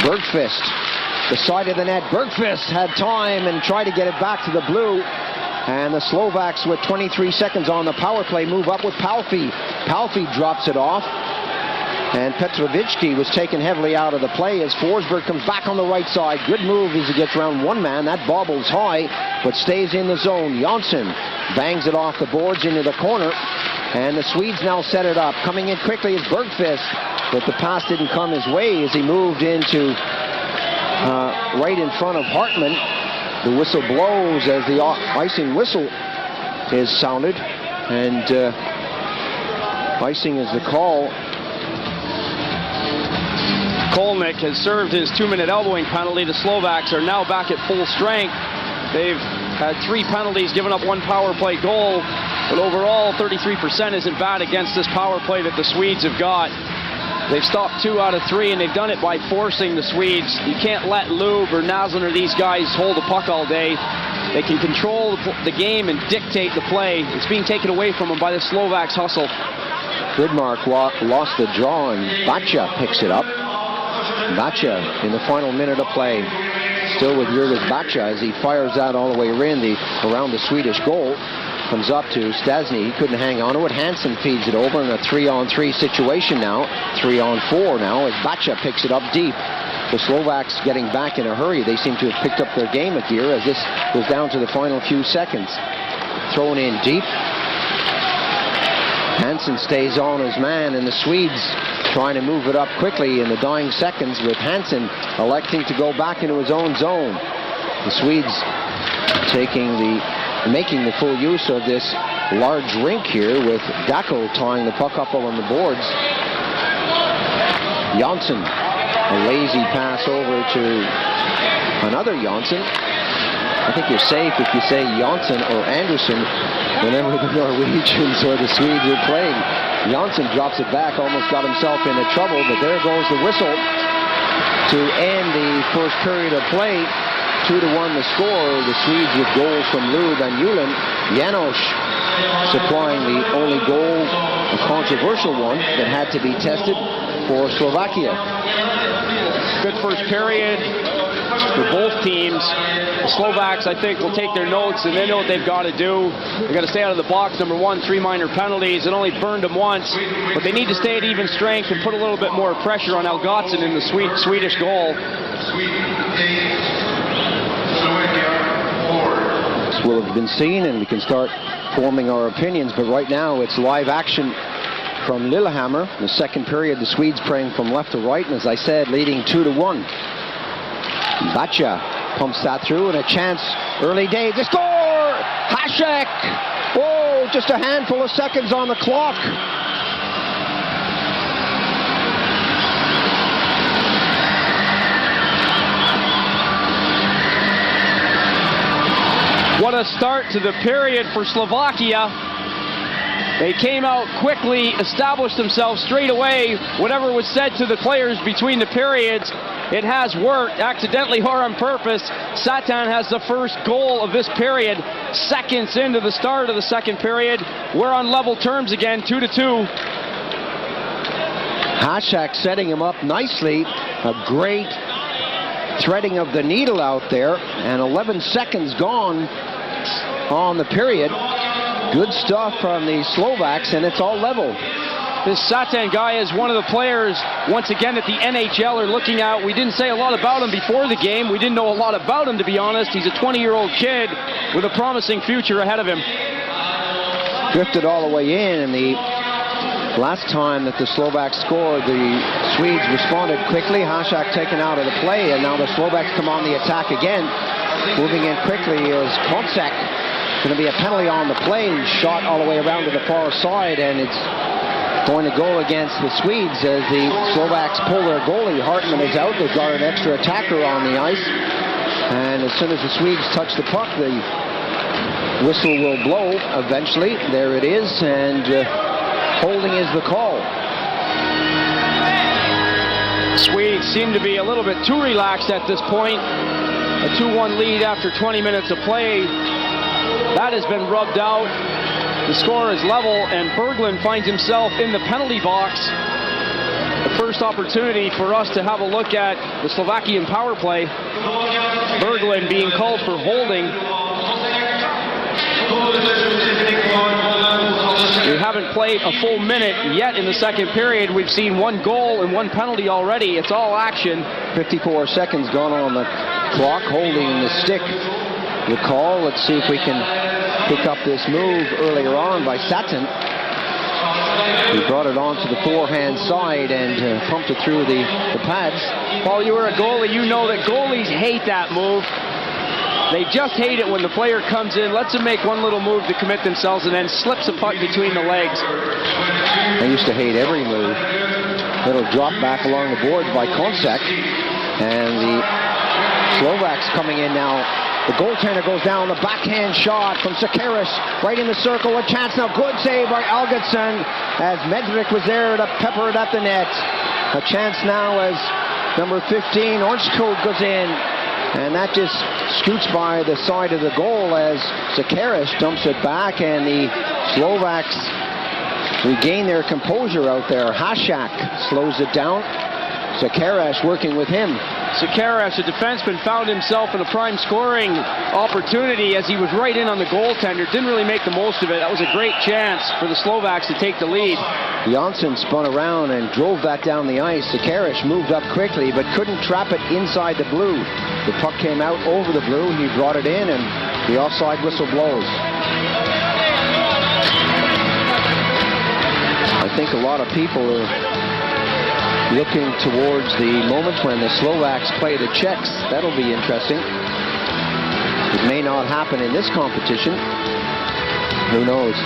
Bergqvist. The side of the net. Bergqvist had time and tried to get it back to the blue. And the Slovaks, with 23 seconds on the power play, move up with Palfi. Palfi drops it off. And Petrovitsky was taken heavily out of the play as Forsberg comes back on the right side. Good move as he gets around one man. That bobbles high, but stays in the zone. Jonsson bangs it off the boards into the corner. And the Swedes now set it up. Coming in quickly is Bergqvist, but the pass didn't come his way as he moved into right in front of Hartmann. The whistle blows as the icing whistle is sounded, and icing is the call. Kolnick has served his 2-minute elbowing penalty. The Slovaks are now back at full strength. They've had 3 penalties, given up 1 power play goal, but overall 33% isn't bad against this power play that the Swedes have got. They've stopped 2 out of 3, and they've done it by forcing the Swedes. You can't let Lube or Naslund or these guys hold the puck all day. They can control the game and dictate the play. It's being taken away from them by the Slovaks' hustle. Goodmark lost the draw, and Bacsa picks it up. Bacsa in the final minute of play. Still with Ергis Bacsa as he fires that all the way around the Swedish goal. Comes up to Stasny. He couldn't hang on to it. Hansen feeds it over in a 3-on-3 situation now. 3-on-4 now as Bacsa picks it up deep. The Slovaks getting back in a hurry. They seem to have picked up their game here as this goes down to the final few seconds. Thrown in deep. Hansen stays on his man, and the Swedes trying to move it up quickly in the dying seconds with Hansen electing to go back into his own zone. The Swedes making the full use of this large rink here with Dacko tying the puck up on the boards. Jonsson, a lazy pass over to another Jonsson. I think you're safe if you say Jonsson or Anderson whenever the Norwegians or the Swedes are playing. Jonsson drops it back, almost got himself into trouble, but there goes the whistle to end the first period of play. 2-1 the score. The Swedes with goals from Lube and Ulen. Janos supplying the only goal, a controversial one that had to be tested for Slovakia. Good first period. for both teams. The Slovaks, I think, will take their notes, and they know what they've got to do. They've got to stay out of the box. Number one, 3 minor penalties. It only burned them once, but they need to stay at even strength and put a little bit more pressure on Elgotsen in the Swedish goal. This will have been seen, and we can start forming our opinions, but right now it's live action from Lillehammer. In the second period, the Swedes playing from left to right, and as I said, leading 2-1. Bachia pumps that through, and a chance early days. The score! Hasek! Oh, just a handful of seconds on the clock. What a start to the period for Slovakia. They came out quickly, established themselves straight away. Whatever was said to the players between the periods, it has worked, accidentally or on purpose. Satan has the first goal of this period. Seconds into the start of the second period, we're on level terms again, 2-2. Hasek setting him up nicely. A great threading of the needle out there, and 11 seconds gone on the period. Good stuff from the Slovaks, and it's all level. This Satan guy is one of the players, once again, that the NHL are looking at. We didn't say a lot about him before the game. We didn't know a lot about him, to be honest. He's a 20-year-old kid with a promising future ahead of him. Drifted all the way in, and the last time that the Slovaks scored, the Swedes responded quickly. Hasek taken out of the play, and now the Slovaks come on the attack again. Moving in quickly is Konsek. Going to be a penalty on the play, shot all the way around to the far side, and it's going to go against the Swedes as the Slovaks pull their goalie. Hартmann is out. They've got an extra attacker on the ice, and as soon as the Swedes touch the puck, the whistle will blow eventually. There it is, and holding is the call. Swedes seem to be a little bit too relaxed at this point. A 2-1 lead after 20 minutes of play. That has been rubbed out. The score is level, and Berglund finds himself in the penalty box. The first opportunity for us to have a look at the Slovakian power play. Berglund being called for holding. We haven't played a full minute yet in the second period. We've seen 1 goal and 1 penalty already. It's all action. 54 seconds gone on the clock, holding the stick. The call. Let's see if we can pick up this move earlier on by Satan. He brought it onto the forehand side and pumped it through the pads. Paul, you were a goalie. You know that goalies hate that move. They just hate it when the player comes in, lets them make one little move to commit themselves, and then slips a puck between the legs. I used to hate every move. Little drop back along the boards by Konsek. And the Slovaks coming in now. The goaltender goes down, the backhand shot from Sekerash, right in the circle, a chance now, good save by Elgotsen, as Medržič was there to pepper it at the net. A chance now as number 15, Ornskog goes in, and that just scoots by the side of the goal as Sekerash dumps it back, and the Slovaks regain their composure out there. Hasek slows it down. Sekerash working with him. Sekerash, a defenseman, found himself in a prime scoring opportunity as he was right in on the goaltender. Didn't really make the most of it. That was a great chance for the Slovaks to take the lead. Janssen spun around and drove that down the ice. Sekerash moved up quickly but couldn't trap it inside the blue. The puck came out over the blue. He brought it in, and the offside whistle blows. I think a lot of people are looking towards the moment when the Slovaks play the Czechs. That'll be interesting. It may not happen in this competition. Who knows?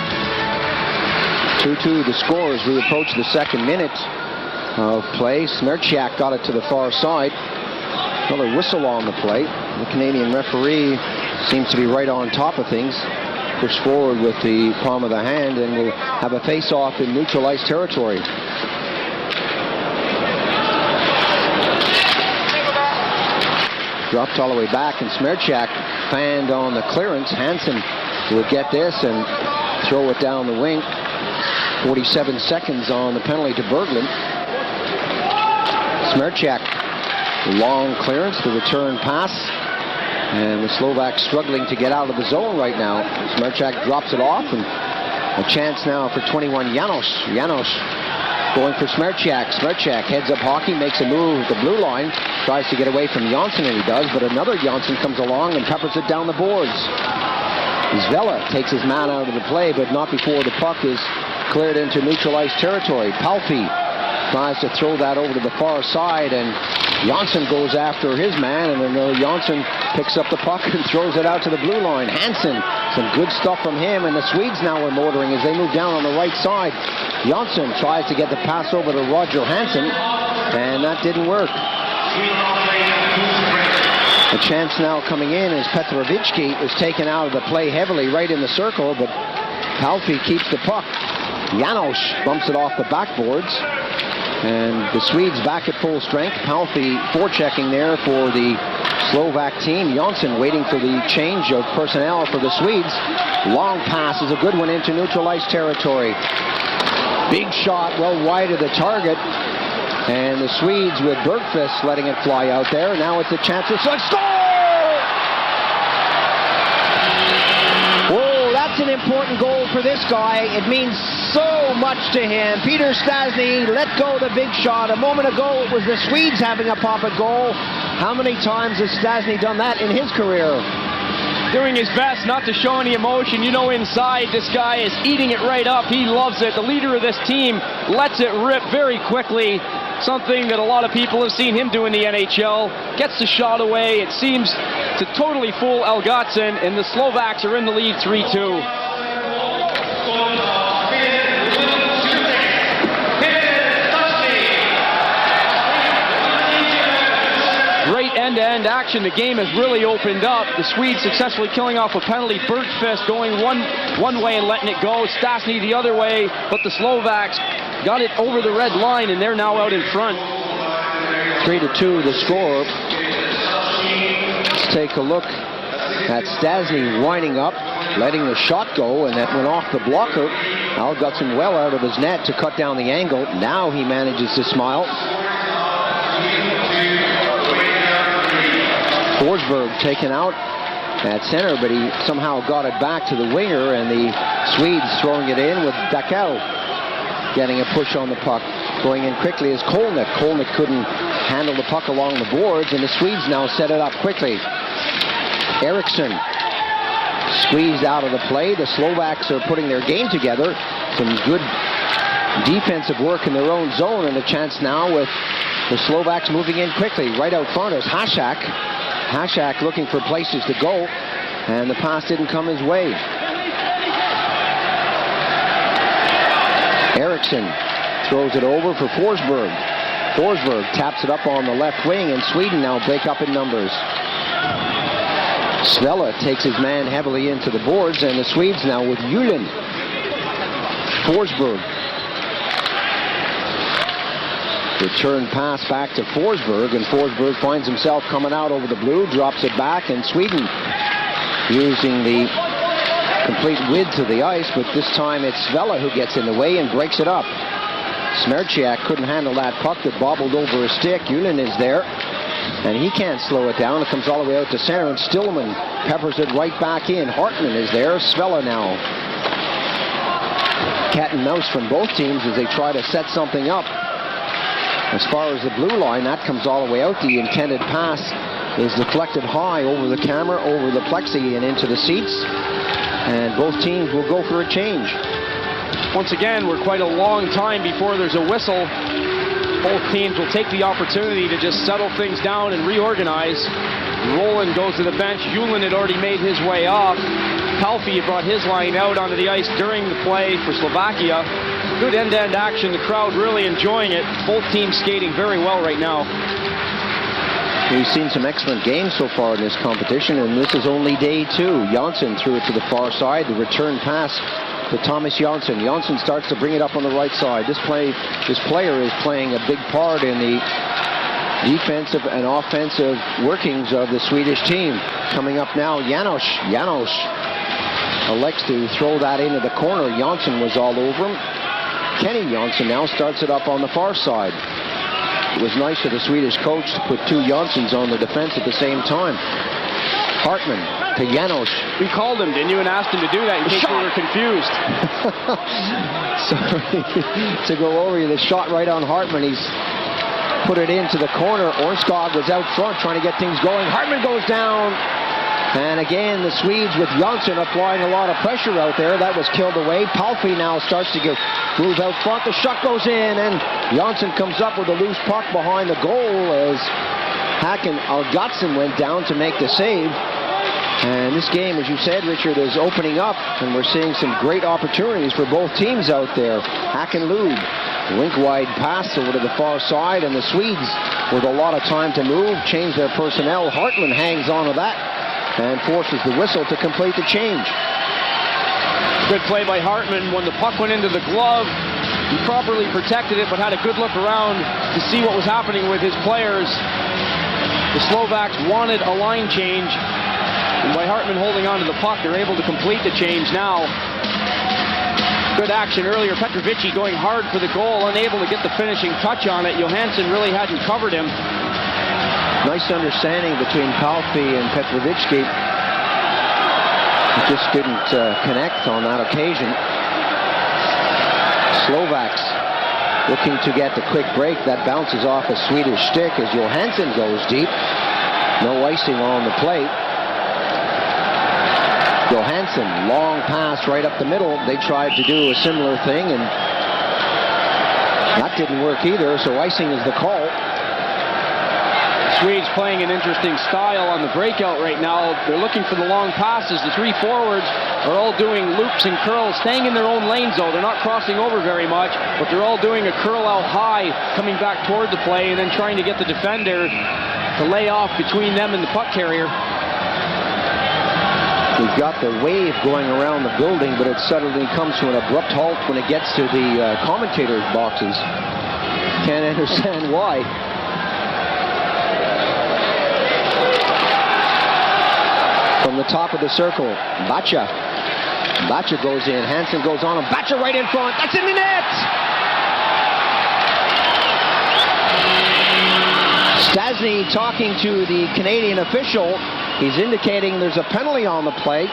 2-2 the score as we approach the second minute of play. Smerchak got it to the far side. Another whistle on the play. The Canadian referee seems to be right on top of things. Push forward with the palm of the hand, and we'll have a face-off in neutral ice territory. Dropped all the way back, and Smerchak fanned on the clearance. Hansen will get this and throw it down the wing. 47 seconds on the penalty to Berglund. Smerchak Long clearance, the return pass. And the Slovaks struggling to get out of the zone right now. Smerchak drops it off, and a chance now for 21 János. János going for Smerchak. Smerchak heads up hockey, makes a move at the blue line, tries to get away from Jonsson, and he does, but another Jonsson comes along and peppers it down the boards. Zvela takes his man out of the play, but not before the puck is cleared into neutralized territory. Palfi tries to throw that over to the far side, and Jonsson goes after his man, and then Jonsson picks up the puck and throws it out to the blue line. Hansen, some good stuff from him, and the Swedes now are motoring as they move down on the right side. Jonsson tries to get the pass over to Roger Hansen, and that didn't work. A chance now coming in as Petrovicki is taken out of the play heavily right in the circle, but Palfi keeps the puck. János bumps it off the backboards, and the Swedes back at full strength. Palfi forechecking there for the Slovak team. Jonsson waiting for the change of personnel for the Swedes. Long pass is a good one into neutralized territory. Big shot well wide of the target. And the Swedes with Bergqvist letting it fly out there. Now it's a chance to score! Whoa, that's an important goal for this guy. It means so much to him. Peter Stastny let go the big shot. A moment ago, it was the Swedes having a pop at goal. How many times has Stastny done that in his career? Doing his best not to show any emotion. You know, inside, this guy is eating it right up. He loves it. The leader of this team lets it rip very quickly. Something that a lot of people have seen him do in the NHL. Gets the shot away. It seems to totally fool Elgatsen, and the Slovaks are in the lead 3-2. Great end-to-end action. The game has really opened up. The Swedes successfully killing off a penalty. Bergqvist going one way and letting it go. Stastny the other way, but the Slovaks got it over the red line, and they're now out in front. 3-2 the score. Let's take a look at Stastny winding up, letting the shot go, and that went off the blocker. Elgatsen well out of his net to cut down the angle. Now he manages to smile. Forsberg taken out at center, but he somehow got it back to the winger, and the Swedes throwing it in with Dackell getting a push on the puck. Going in quickly is Kolnick. Kolnick couldn't handle the puck along the boards, and the Swedes now set it up quickly. Eriksson squeezed out of the play. The Slovaks are putting their game together. Some good defensive work in their own zone, and a chance now with the Slovaks moving in quickly. Right out front is Hasek. Hasek looking for places to go, and the pass didn't come his way. Eriksson throws it over for Forsberg. Forsberg taps it up on the left wing, and Sweden now break up in numbers. Svella takes his man heavily into the boards, and the Swedes now with Julin. Forsberg. Return pass back to Forsberg, and Forsberg finds himself coming out over the blue, drops it back, and Sweden using the complete width of the ice, but this time it's Svella who gets in the way and breaks it up. Smerchak couldn't handle that puck that bobbled over a stick. Julin is there, and he can't slow it down. It comes all the way out to center, and Stillman peppers it right back in. Hartman is there. Svella now. Cat and mouse from both teams as they try to set something up. As far as the blue line, that comes all the way out. The intended pass is deflected high over the camera, over the plexi, and into the seats. And both teams will go for a change. Once again, we're quite a long time before there's a whistle. Both teams will take the opportunity to just settle things down and reorganize. Roland goes to the bench. Julin had already made his way off. Palfi brought his line out onto the ice during the play for Slovakia. Good end-to-end action. The crowd really enjoying it. Both teams skating very well right now. We've seen some excellent games so far in this competition, and this is only day two. Jonsson threw it to the far side. The return pass to Thomas Jonsson. Jonsson starts to bring it up on the right side. This player is playing a big part in the defensive and offensive workings of the Swedish team. Coming up now, János. János elects to throw that into the corner. Jonsson was all over him. Kenny Jonsson now starts it up on the far side. It was nice of the Swedish coach to put two Janssens on the defense at the same time. Hartman to Janos. We called him, didn't you, and asked him to do that in case we were confused. Sorry to go over you. The shot right on Hartman. He's put it into the corner. Orskog was out front trying to get things going. Hartman goes down. And again, the Swedes with Jansson applying a lot of pressure out there. That was killed away. Palfi now starts to move out front. The shot goes in, and Jansson comes up with a loose puck behind the goal as Håkon Algotsson went down to make the save. And this game, as you said, Richard, is opening up, and we're seeing some great opportunities for both teams out there. Håkon Lube, wink-wide pass over to the far side, and the Swedes, with a lot of time to move, change their personnel. Hartman hangs on to that and forces the whistle to complete the change. Good play by Hartman. When the puck went into the glove, he properly protected it, but had a good look around to see what was happening with his players. The Slovaks wanted a line change, and by Hartman holding on to the puck, they're able to complete the change now. Good action earlier. Petrovici going hard for the goal, unable to get the finishing touch on it. Johansson really hadn't covered him. Nice understanding between Palfi and Petrovici. It just didn't connect on that occasion. Slovaks looking to get the quick break. That bounces off a Swedish stick as Johansson goes deep. No icing on the plate. Johansson, long pass right up the middle. They tried to do a similar thing, and that didn't work either, so icing is the call. Swedes playing an interesting style on the breakout right now. They're looking for the long passes. The three forwards are all doing loops and curls, staying in their own lanes though. They're not crossing over very much, but they're all doing a curl out high, coming back toward the play, and then trying to get the defender to lay off between them and the puck carrier. We've got the wave going around the building, but it suddenly comes to an abrupt halt when it gets to the commentators' boxes. Can't understand why. From the top of the circle, Bacsa. Bacsa goes in, Hansen goes on him, Bacsa right in front, that's in the net! Stasny talking to the Canadian official. He's indicating there's a penalty on the play.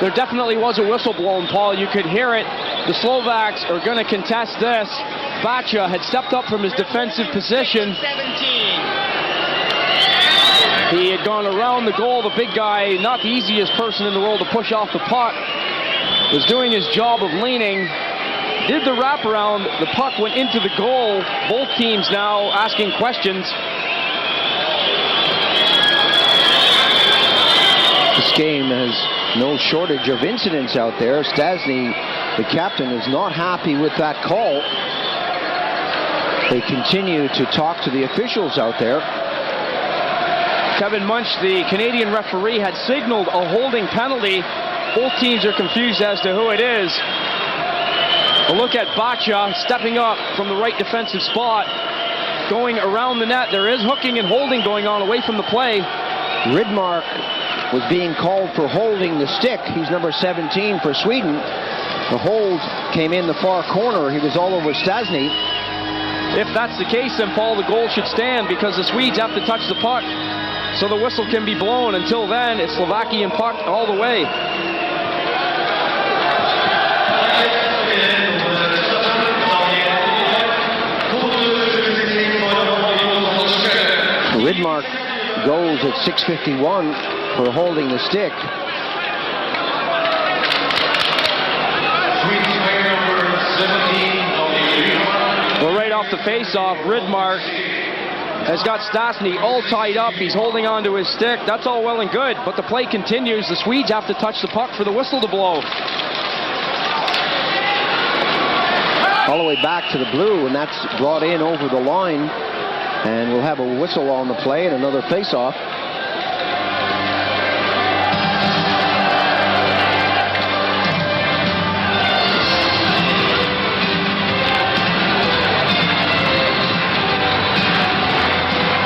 There definitely was a whistle blown, Paul. You could hear it. The Slovaks are going to contest this. Bacsa had stepped up from his defensive position. He had gone around the goal. The big guy, not the easiest person in the world to push off the puck, was doing his job of leaning. Did the wraparound. The puck went into the goal. Both teams now asking questions. This game has no shortage of incidents out there. Stasny, the captain, is not happy with that call. They continue to talk to the officials out there. Kevin Munch, the Canadian referee, had signaled a holding penalty. Both teams are confused as to who it is. A look at Bacsa stepping up from the right defensive spot, going around the net. There is hooking and holding going on away from the play. Rydmark was being called for holding the stick. He's number 17 for Sweden. The hold came in the far corner. He was all over Stasny. If that's the case, then Paul, the goal should stand because the Swedes have to touch the puck. So the whistle can be blown. Until then, it's Slovakian puck all the way. Rydmark goes at 6:51 for holding the stick. Well, right off the face-off, Rydmark has got Stasny all tied up. He's holding on to his stick. That's all well and good, but the play continues. The Swedes have to touch the puck for the whistle to blow. All the way back to the blue, and that's brought in over the line. And we'll have a whistle on the play and another face-off.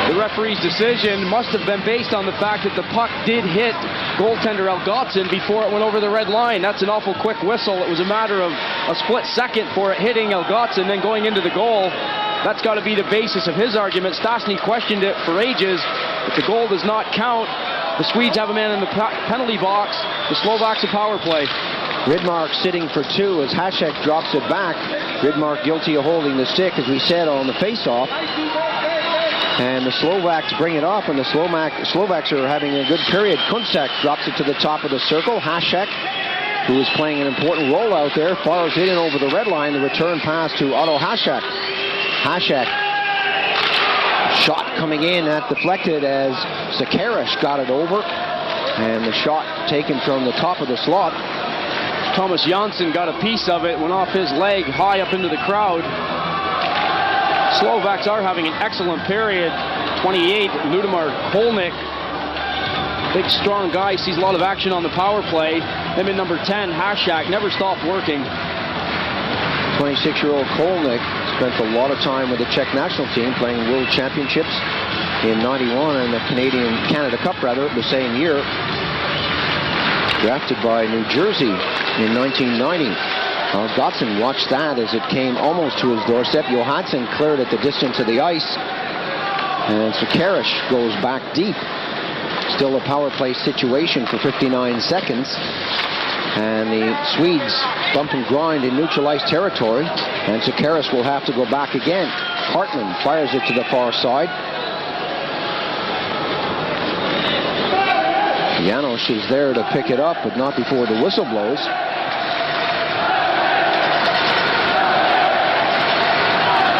The referee's decision must have been based on the fact that the puck did hit goaltender Algotsson before it went over the red line. That's an awful quick whistle. It was a matter of a split second for it hitting Algotsson, then going into the goal. That's got to be the basis of his argument. Stasny questioned it for ages. If the goal does not count, the Swedes have a man in the penalty box. The Slovaks a power play. Rydmark sitting for 2 as Hasek drops it back. Rydmark guilty of holding the stick, as we said, on the face-off. And the Slovaks bring it up, and the Slovaks are having a good period. Kuncek drops it to the top of the circle. Hasek, who is playing an important role out there, fires it in over the red line. The return pass to Otto Hasek. Hasek, shot coming in, that deflected as Sekerash got it over. And the shot taken from the top of the slot. Thomas Jansson got a piece of it, went off his leg high up into the crowd. Slovaks are having an excellent period. 28, Ludomir Kolnik. Big, strong guy, sees a lot of action on the power play. Him in number 10, Hasek, never stopped working. 26-year-old Kolnik spent a lot of time with the Czech national team, playing World Championships in '91 and the Canada Cup, the same year. Drafted by New Jersey in 1990. Gotson watched that as it came almost to his doorstep. Johansson cleared at the distance of the ice. And Sekerash goes back deep. Still a power play situation for 59 seconds. And the Swedes bump and grind in neutralized territory. And Sekerash will have to go back again. Hartman fires it to the far side. Janos is there to pick it up, but not before the whistle blows.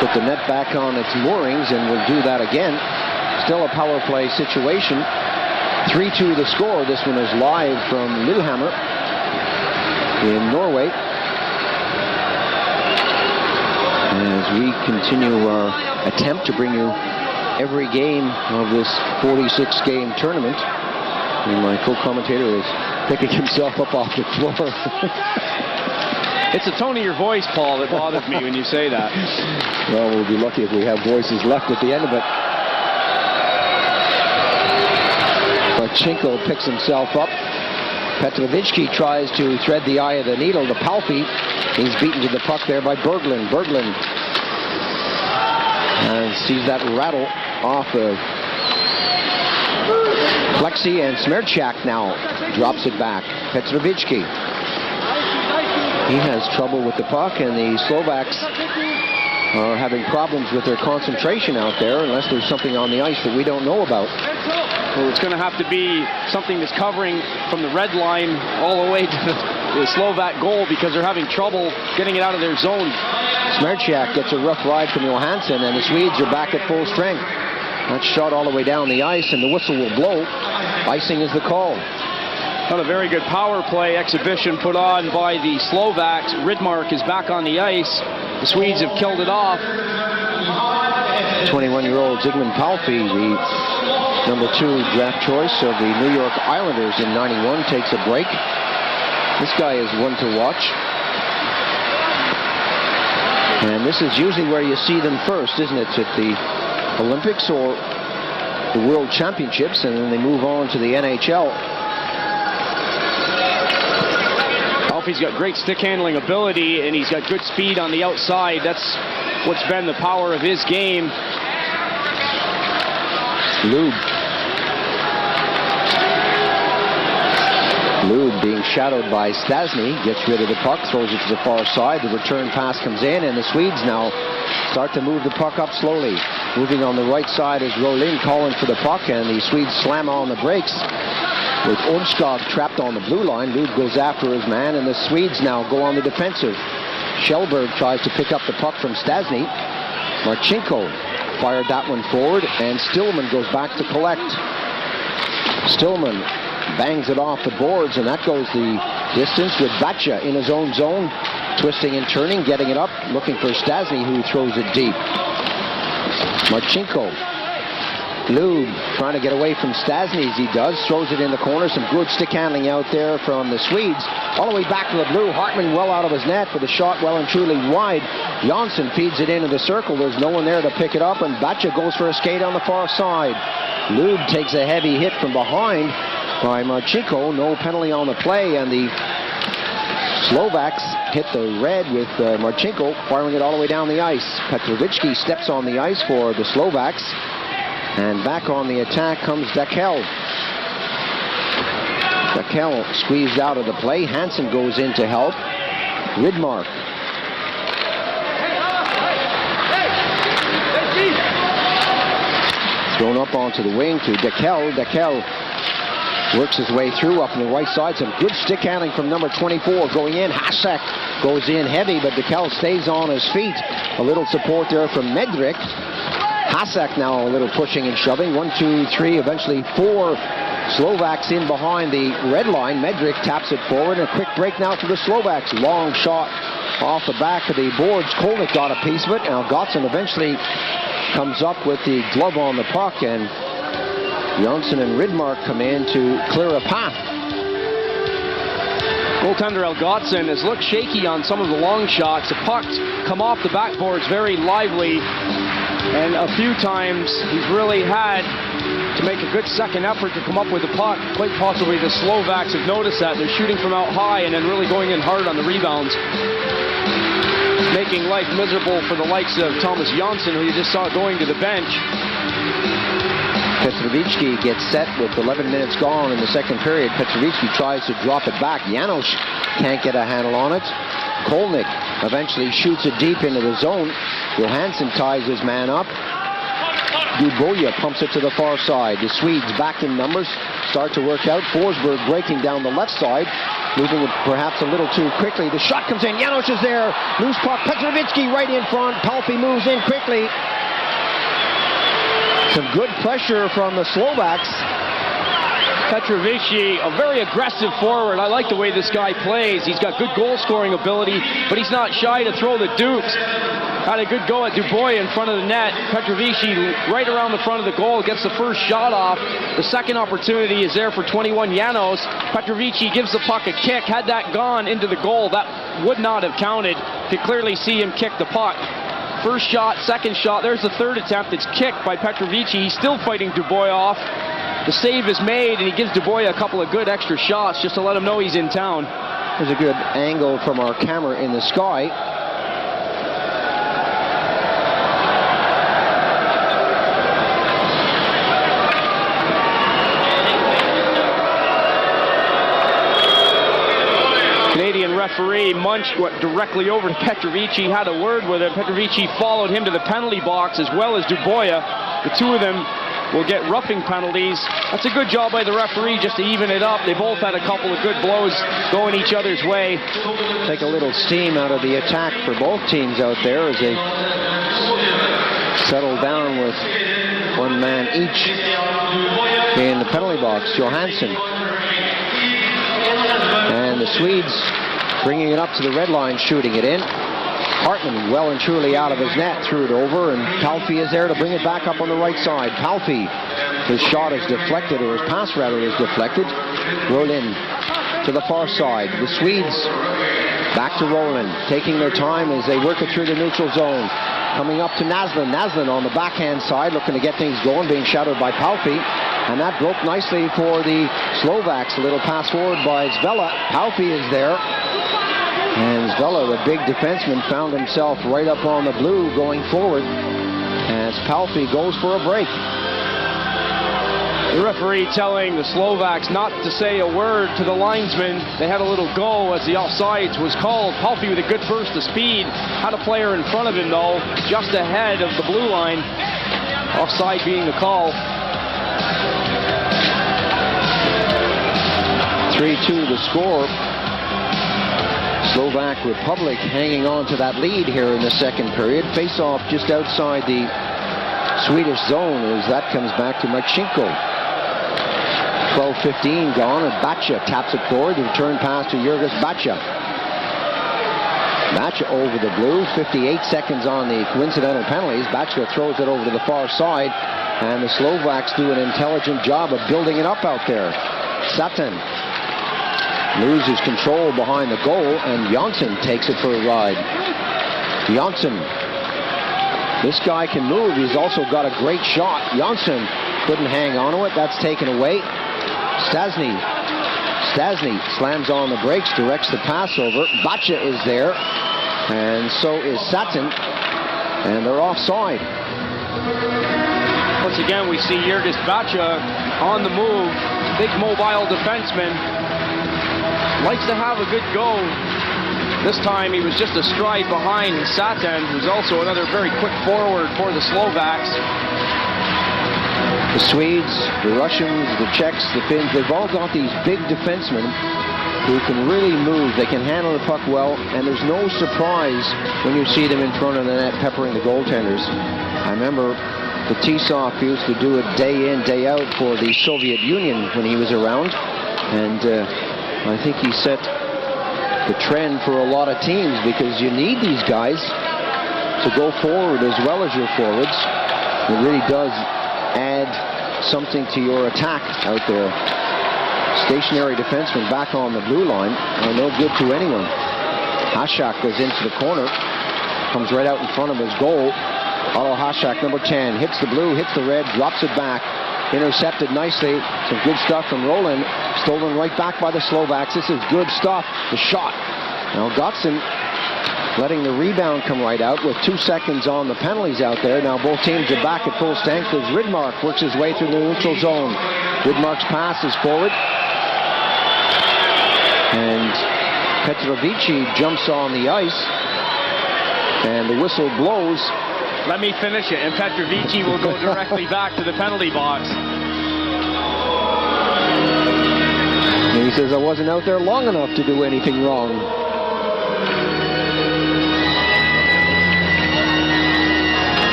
Put the net back on its moorings, and we'll do that again. Still a power play situation. 3-2 the score. This one is live from Lillehammer in Norway. As we continue our attempt to bring you every game of this 46-game tournament. And my co-commentator is picking himself up off the floor. It's the tone of your voice, Paul, that bothers me when you say that. Well, we'll be lucky if we have voices left at the end of it. Marcinko picks himself up. Petrovitsky tries to thread the eye of the needle to Palfi. He's beaten to the puck there by Berglund. Berglund sees that rattle off of Flexi, and Smerchak now drops it back. Petrovitsky. He has trouble with the puck, and the Slovaks are having problems with their concentration out there, unless there's something on the ice that we don't know about. Well, it's going to have to be something that's covering from the red line all the way to the Slovak goal, because they're having trouble getting it out of their zone. Smerchak gets a rough ride from Johansson, and the Swedes are back at full strength. That's shot all the way down the ice, and the whistle will blow. Icing is the call. Not a very good power play exhibition put on by the Slovaks. Rydmark is back on the ice. The Swedes have killed it off. 21-year-old Zygmunt Palfi, the number 2 draft choice of the New York Islanders in '91, takes a break. This guy is one to watch. And this is usually where you see them first, isn't it? At the Olympics or the World Championships, and then they move on to the NHL. He's got great stick handling ability, and he's got good speed on the outside. That's what's been the power of his game. Lube being shadowed by Stasny, gets rid of the puck, throws it to the far side. The return pass comes in, and the Swedes now start to move the puck up slowly. Moving on the right side is Rolin calling for the puck, and the Swedes slam on the brakes. With Ormskog trapped on the blue line, Lube goes after his man, and the Swedes now go on the defensive. Kjellberg tries to pick up the puck from Stasny. Marcinko fired that one forward, and Stillman goes back to collect. Stillman bangs it off the boards, and that goes the distance with Bachia in his own zone, twisting and turning, getting it up, looking for Stasny, who throws it deep. Marcinko. Lube trying to get away from Stasny as he does, throws it in the corner. Some good stick handling out there from the Swedes. All the way back to the blue. Hartman well out of his net, but the shot well and truly wide. Jansson feeds it into the circle. There's no one there to pick it up, and Bachia goes for a skate on the far side. Lube takes a heavy hit from behind by Marcinko. No penalty on the play, and the Slovaks hit the red with Marcinko firing it all the way down the ice. Petrovicki steps on the ice for the Slovaks. And back on the attack comes Dakel. Dakel squeezed out of the play. Hansen goes in to help. Rydmark. Thrown up onto the wing to Dakel. Dakel works his way through up on the right side. Some good stick handling from number 24 going in. Hasek goes in heavy, but Dakel stays on his feet. A little support there from Medrик. Hasek now a little pushing and shoving. 1, 2, 3, eventually 4 Slovaks in behind the red line. Medrик taps it forward. A quick break now for the Slovaks. Long shot off the back of the boards. Kolnick got a piece of it. Now Gotson eventually comes up with the glove on the puck, and Jonsson and Rydmark come in to clear a path. Goaltender Elgotson has looked shaky on some of the long shots. The pucks come off the backboards very lively, and a few times he's really had to make a good second effort to come up with the puck. Quite possibly the Slovaks have noticed that. They're shooting from out high and then really going in hard on the rebounds, making life miserable for the likes of Thomas Jonsson, who you just saw going to the bench. Petrovicki gets set with 11 minutes gone in the second period. Petrovicki tries to drop it back. Janos can't get a handle on it. Kolnick eventually shoots it deep into the zone. Johansson ties his man up. Duboya pumps it to the far side. The Swedes back in numbers start to work out. Forsberg breaking down the left side, moving it perhaps a little too quickly. The shot comes in. Janos is there. Loose puck. Petrovicki right in front. Palfi moves in quickly. Some good pressure from the Slovaks. Petrovicki, a very aggressive forward. I like the way this guy plays. He's got good goal-scoring ability, but he's not shy to throw the dukes. Had a good go at Dubois in front of the net. Petrovicki right around the front of the goal gets the first shot off. The second opportunity is there for 21 Janos. Petrovicki gives the puck a kick. Had that gone into the goal, that would not have counted. Could clearly see him kick the puck. First shot, second shot, there's the third attempt. It's kicked by Petrovicki. He's still fighting Dubois off. The save is made, and he gives Dubois a couple of good extra shots just to let him know he's in town. There's a good angle from our camera in the sky. Canadian referee Munch went directly over to Petrovicki, had a word with him. Petrovicki followed him to the penalty box as well as Dubois. The two of them will get roughing penalties. That's a good job by the referee just to even it up. They both had a couple of good blows going each other's way. Take a little steam out of the attack for both teams out there as they settle down with one man each in the penalty box. Johansson. And the Swedes bringing it up to the red line, shooting it in. Hartman well and truly out of his net, threw it over, and Palfi is there to bring it back up on the right side. Palfi, his shot is deflected, or his pass rather is deflected. Rolin to the far side. The Swedes back to Rolin, taking their time as they work it through the neutral zone. Coming up to Naslin. Naslin on the backhand side, looking to get things going, being shadowed by Palfi. And that broke nicely for the Slovaks. A little pass forward by Zvela. Palfi is there. And Zvela, the big defenseman, found himself right up on the blue going forward as Palfi goes for a break. The referee telling the Slovaks not to say a word to the linesman. They had a little go as the offsides was called. Palfi with a good burst of speed. Had a player in front of him, though, just ahead of the blue line. Offside being the call. 3-2 the score. Slovak Republic hanging on to that lead here in the second period. Face-off just outside the Swedish zone as that comes back to Marcinko. 12:15 gone, and Baccha taps it forward. The return pass to Ергus Baccha. Baccha over the blue. 58 seconds on the coincidental penalties. Baccha throws it over to the far side, and the Slovaks do an intelligent job of building it up out there. Sutton loses control behind the goal, and Jonsson takes it for a ride. Jonsson, this guy can move. He's also got a great shot. Jonsson couldn't hang on to it. That's taken away. Stasny Stasny slams on the brakes, directs the pass over. Bacsa is there, and so is Satin, and they're offside. Once again, we see Ергis Bacsa on the move. Big mobile defenseman. Likes to have a good go. This time he was just a stride behind Satin, who's also another very quick forward for the Slovaks. The Swedes, the Russians, the Czechs, the Finns, they've all got these big defensemen who can really move. They can handle the puck well, and there's no surprise when you see them in front of the net peppering the goaltenders. I remember the Tisov used to do it day in, day out for the Soviet Union when he was around, and I think he set the trend for a lot of teams, because you need these guys to go forward as well as your forwards. It really does add something to your attack out there. Stationary defensemen back on the blue line are no good to anyone. Hasek goes into the corner, comes right out in front of his goal. Otto Hasek, number 10, hits the blue, hits the red, drops it back. Intercepted nicely. Some good stuff from Roland. Stolen right back by the Slovaks. This is good stuff. The shot. Now Gotson letting the rebound come right out with 2 seconds on the penalties out there. Now both teams are back at full strength as Rydmark works his way through the neutral zone. Rydmark's pass is forward. And Petrovici jumps on the ice. And the whistle blows. Let me finish it, and Petrovici will go directly back to the penalty box. And he says, I wasn't out there long enough to do anything wrong.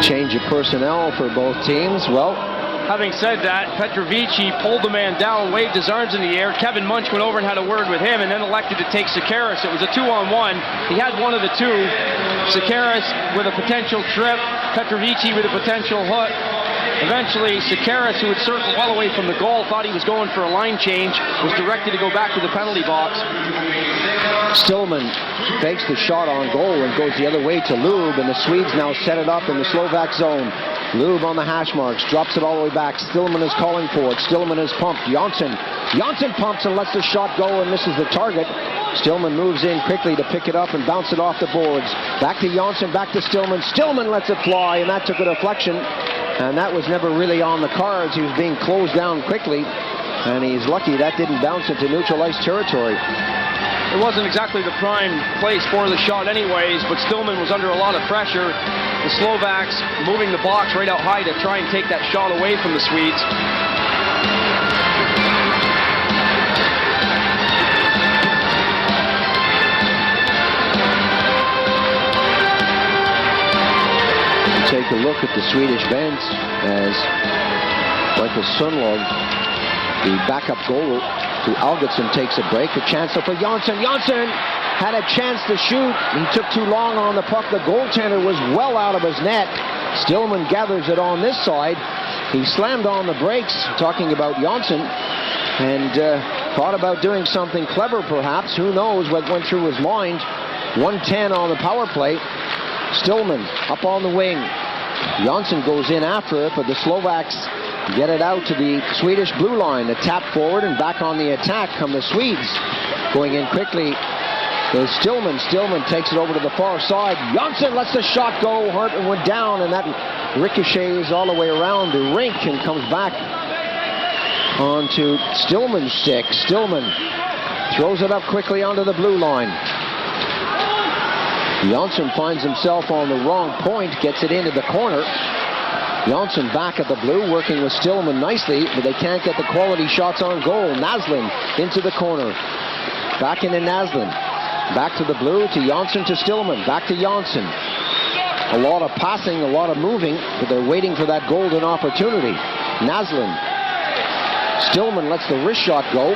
Change of personnel for both teams. Well, having said that, Petrovici pulled the man down, waved his arms in the air. Kevin Munch went over and had a word with him, and then elected to take Sekerash. It was a 2-on-1. He had one of the two. Sekerash with a potential trip, Petrovici with a potential hook. Eventually, Sekerash, who had circled well away from the goal, thought he was going for a line change, was directed to go back to the penalty box. Stillman fakes the shot on goal and goes the other way to Lube, and the Swedes now set it up in the Slovak zone. Lube on the hash marks, drops it all the way back. Stillman is calling for it. Stillman is pumped. Janssen pumps and lets the shot go and misses the target. Stillman moves in quickly to pick it up and bounce it off the boards. Back to Janssen, back to Stillman. Stillman lets it fly, and that took a deflection. And that was never really on the cards. He was being closed down quickly, and he's lucky that didn't bounce into neutral ice territory. It wasn't exactly the prime place for the shot anyways, but Stillman was under a lot of pressure. The Slovaks moving the box right out high to try and take that shot away from the Swedes. Take a look at the Swedish bench as Michael Sundlund, the backup goalie to Algotsson, takes a break. A chance for Janssen. Janssen had a chance to shoot. He took too long on the puck. The goaltender was well out of his net. Stillman gathers it on this side. He slammed on the brakes, talking about Janssen, and thought about doing something clever perhaps. Who knows what went through his mind. 1:10 on the power play. Stillman up on the wing. Janssen goes in after it, but the Slovaks get it out to the Swedish blue line. A tap forward, and back on the attack come the Swedes. Going in quickly is Stillman. Stillman takes it over to the far side. Janssen lets the shot go. Hartman went down, and that ricochets all the way around the rink and comes back onto Stillman's stick. Stillman throws it up quickly onto the blue line. Janssen finds himself on the wrong point, gets it into the corner. Janssen back at the blue, working with Stillman nicely, but they can't get the quality shots on goal. Naslund into the corner. Back into Naslund. Back to the blue, to Janssen, to Stillman. Back to Janssen. A lot of passing, a lot of moving, but they're waiting for that golden opportunity. Naslund. Stillman lets the wrist shot go.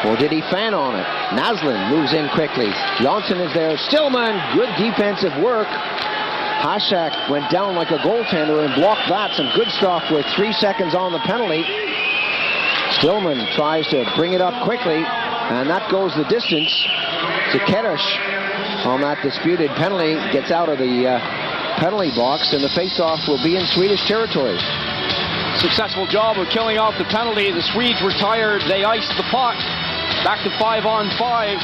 Or did he fan on it? Naslund moves in quickly. Janssen is there. Stillman, good defensive work. Hasek went down like a goaltender and blocked that. Some good stuff with 3 seconds on the penalty. Stillman tries to bring it up quickly, and that goes the distance. Sekerash on that disputed penalty gets out of the penalty box, and the faceoff will be in Swedish territory. Successful job of killing off the penalty. The Swedes were tired. They iced the puck. Back to 5-on-5.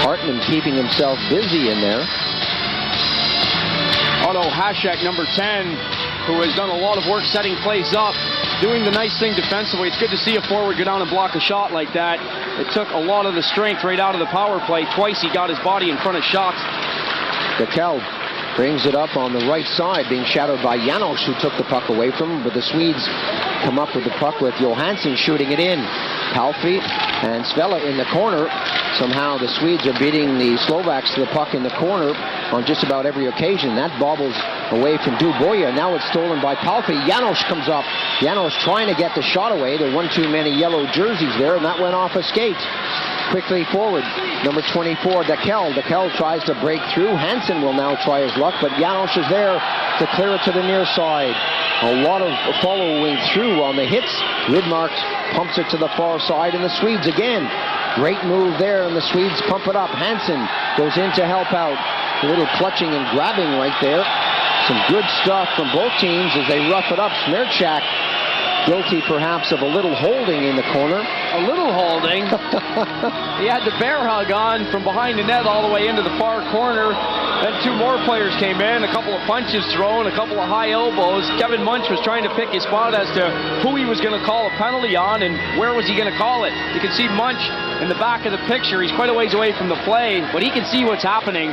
Hartmann keeping himself busy in there. Otto Hasek, number 10, who has done a lot of work setting plays up, doing the nice thing defensively. It's good to see a forward go down and block a shot like that. It took a lot of the strength right out of the power play. Twice he got his body in front of shots. Dekel brings it up on the right side, being shadowed by Janos, who took the puck away from him, but the Swedes come up with the puck with Johansson shooting it in. Palfi and Svella in the corner. Somehow the Swedes are beating the Slovaks to the puck in the corner on just about every occasion. That bobbles away from Duboya. Now it's stolen by Palfi. Janos comes up. Janos trying to get the shot away. There weren't too many yellow jerseys there, and that went off a skate. Quickly forward, number 24, Dekel. Dekel tries to break through. Hansen will now try his luck, but Janos is there to clear it to the near side. A lot of following through on the hits. Rydmark pumps it to the far side, and the Swedes again. Great move there, and the Swedes pump it up. Hansen goes in to help out. A little clutching and grabbing right there. Some good stuff from both teams as they rough it up. Smerchak guilty perhaps of a little holding in the corner. A little holding. He had the bear hug on from behind the net all the way into the far corner. Then two more players came in, a couple of punches thrown, a couple of high elbows. Kevin Munch was trying to pick his spot as to who he was going to call a penalty on and where was he going to call it. You can see Munch in the back of the picture. He's quite a ways away from the play, but he can see what's happening.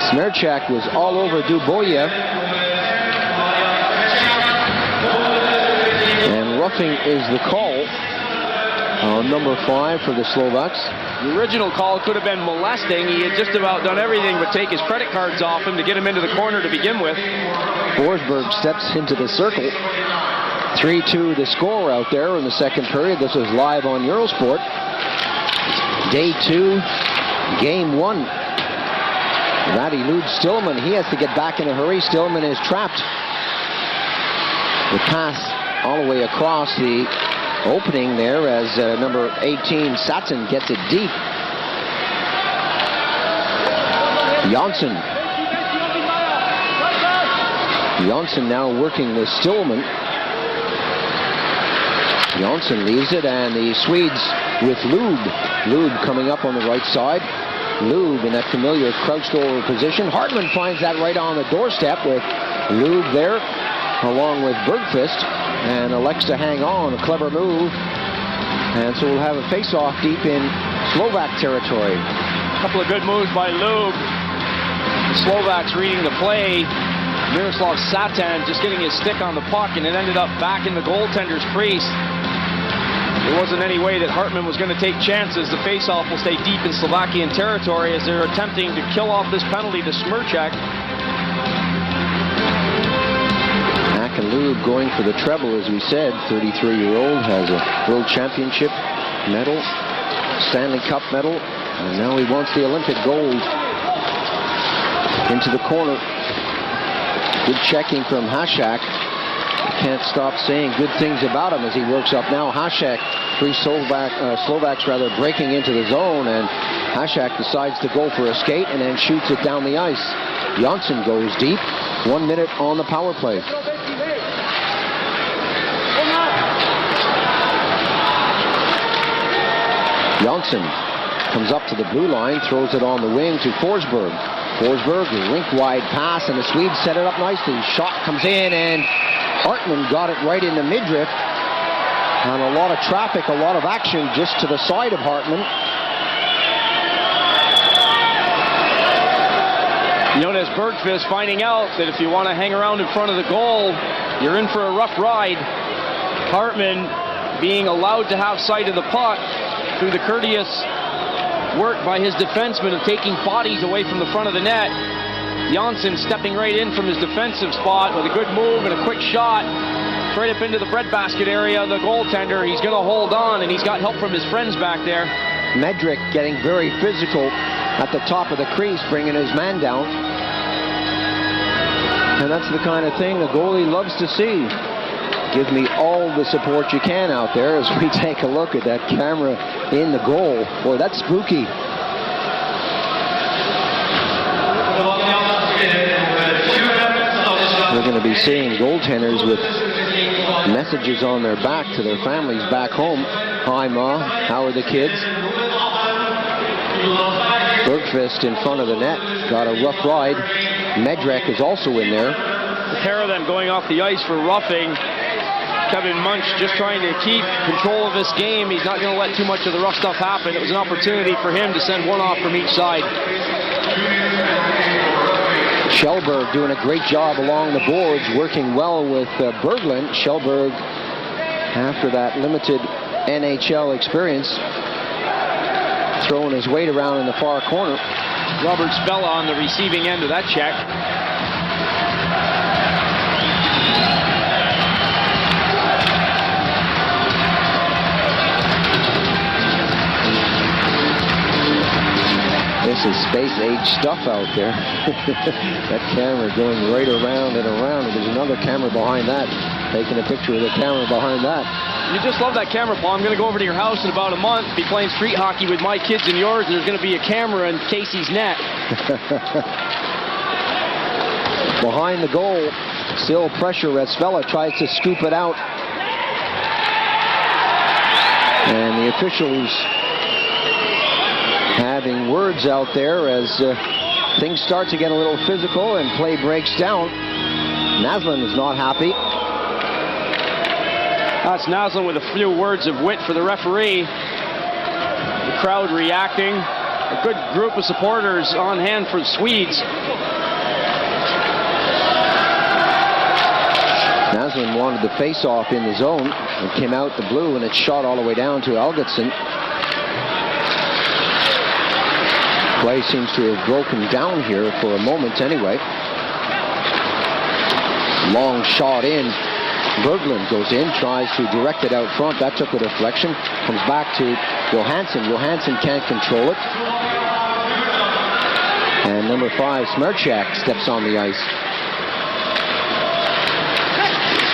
Smerchak was all over Duboya. And roughing is the call on number 5 for the Slovaks. The original call could have been molesting. He had just about done everything but take his credit cards off him to get him into the corner to begin with. Forsberg steps into the circle. 3-2 the score out there in the second period. This is live on Eurosport. Day 2, game 1. That eludes Stillman. He has to get back in a hurry. Stillman is trapped. The pass all the way across the opening there as number 18 Satin gets it deep. Jonsson now working with Stillman. Jonsson leaves it, and the Swedes with Lube coming up on the right side. Lube in that familiar crouched over position. Hartmann finds that right on the doorstep with Lube there along with Bergqvist, and elects to hang on. A clever move, and so we'll have a face-off deep in Slovak territory. A couple of good moves by Lube. The Slovaks reading the play. Miroslav Satan just getting his stick on the puck, and it ended up back in the goaltender's crease. There wasn't any way that Hartmann was going to take chances. The face-off will stay deep in Slovakian territory as they're attempting to kill off this penalty to Smerchak. And Lube going for the treble, as we said. 33-year-old has a World Championship medal, Stanley Cup medal, and now he wants the Olympic gold. Into the corner. Good checking from Hasek. Can't stop saying good things about him as he works up now. Hasek, 3 Slovaks breaking into the zone, and Hasek decides to go for a skate and then shoots it down the ice. Jonsson goes deep. 1 minute on the power play. Jonsson comes up to the blue line, throws it on the wing to Forsberg. Forsberg, a rink-wide pass, and the Swedes set it up nicely. Shot comes in, and Hartmann got it right in the midriff. And a lot of traffic, a lot of action just to the side of Hartmann. Jonas Bergqvist finding out that if you want to hang around in front of the goal, you're in for a rough ride. Hartmann being allowed to have sight of the puck through the courteous work by his defenseman of taking bodies away from the front of the net. Jonsson stepping right in from his defensive spot with a good move and a quick shot right up into the breadbasket area. The goaltender, he's going to hold on, and he's got help from his friends back there. Medrich getting very physical at the top of the crease, bringing his man down. And that's the kind of thing the goalie loves to see. Give me all the support you can out there as we take a look at that camera in the goal. Boy, that's spooky. We're going to be seeing goaltenders with messages on their back to their families back home. Hi, Ma. How are the kids? Bergqvist in front of the net. Got a rough ride. Medrek is also in there. The pair of them going off the ice for roughing. K.Mюnш just trying to keep control of this game. He's not going to let too much of the rough stuff happen. It was an opportunity for him to send one off from each side. Kjellberg doing a great job along the boards, working well with Berglund. Kjellberg, after that limited NHL experience, throwing his weight around in the far corner. Robert Spella on the receiving end of that check. This is space-age stuff out there. That camera going right around and around. And there's another camera behind that, taking a picture of the camera behind that. You just love that camera, Paul. I'm going to go over to your house in about a month, be playing street hockey with my kids and yours, and there's going to be a camera in Casey's net. Behind the goal, still pressure as Svella tries to scoop it out. And the officials having words out there as things start to get a little physical and play breaks down. Naslund is not happy. That's Naslund with a few words of wit for the referee. The crowd reacting. A good group of supporters on hand for the Swedes. Naslund wanted the face-off in the zone. It came out the blue and it shot all the way down to Algotsson. Play seems to have broken down here for a moment anyway. Long shot in. Berglund goes in, tries to direct it out front. That took a deflection. Comes back to Johansson. Johansson can't control it. And number 5, Smerchak, steps on the ice.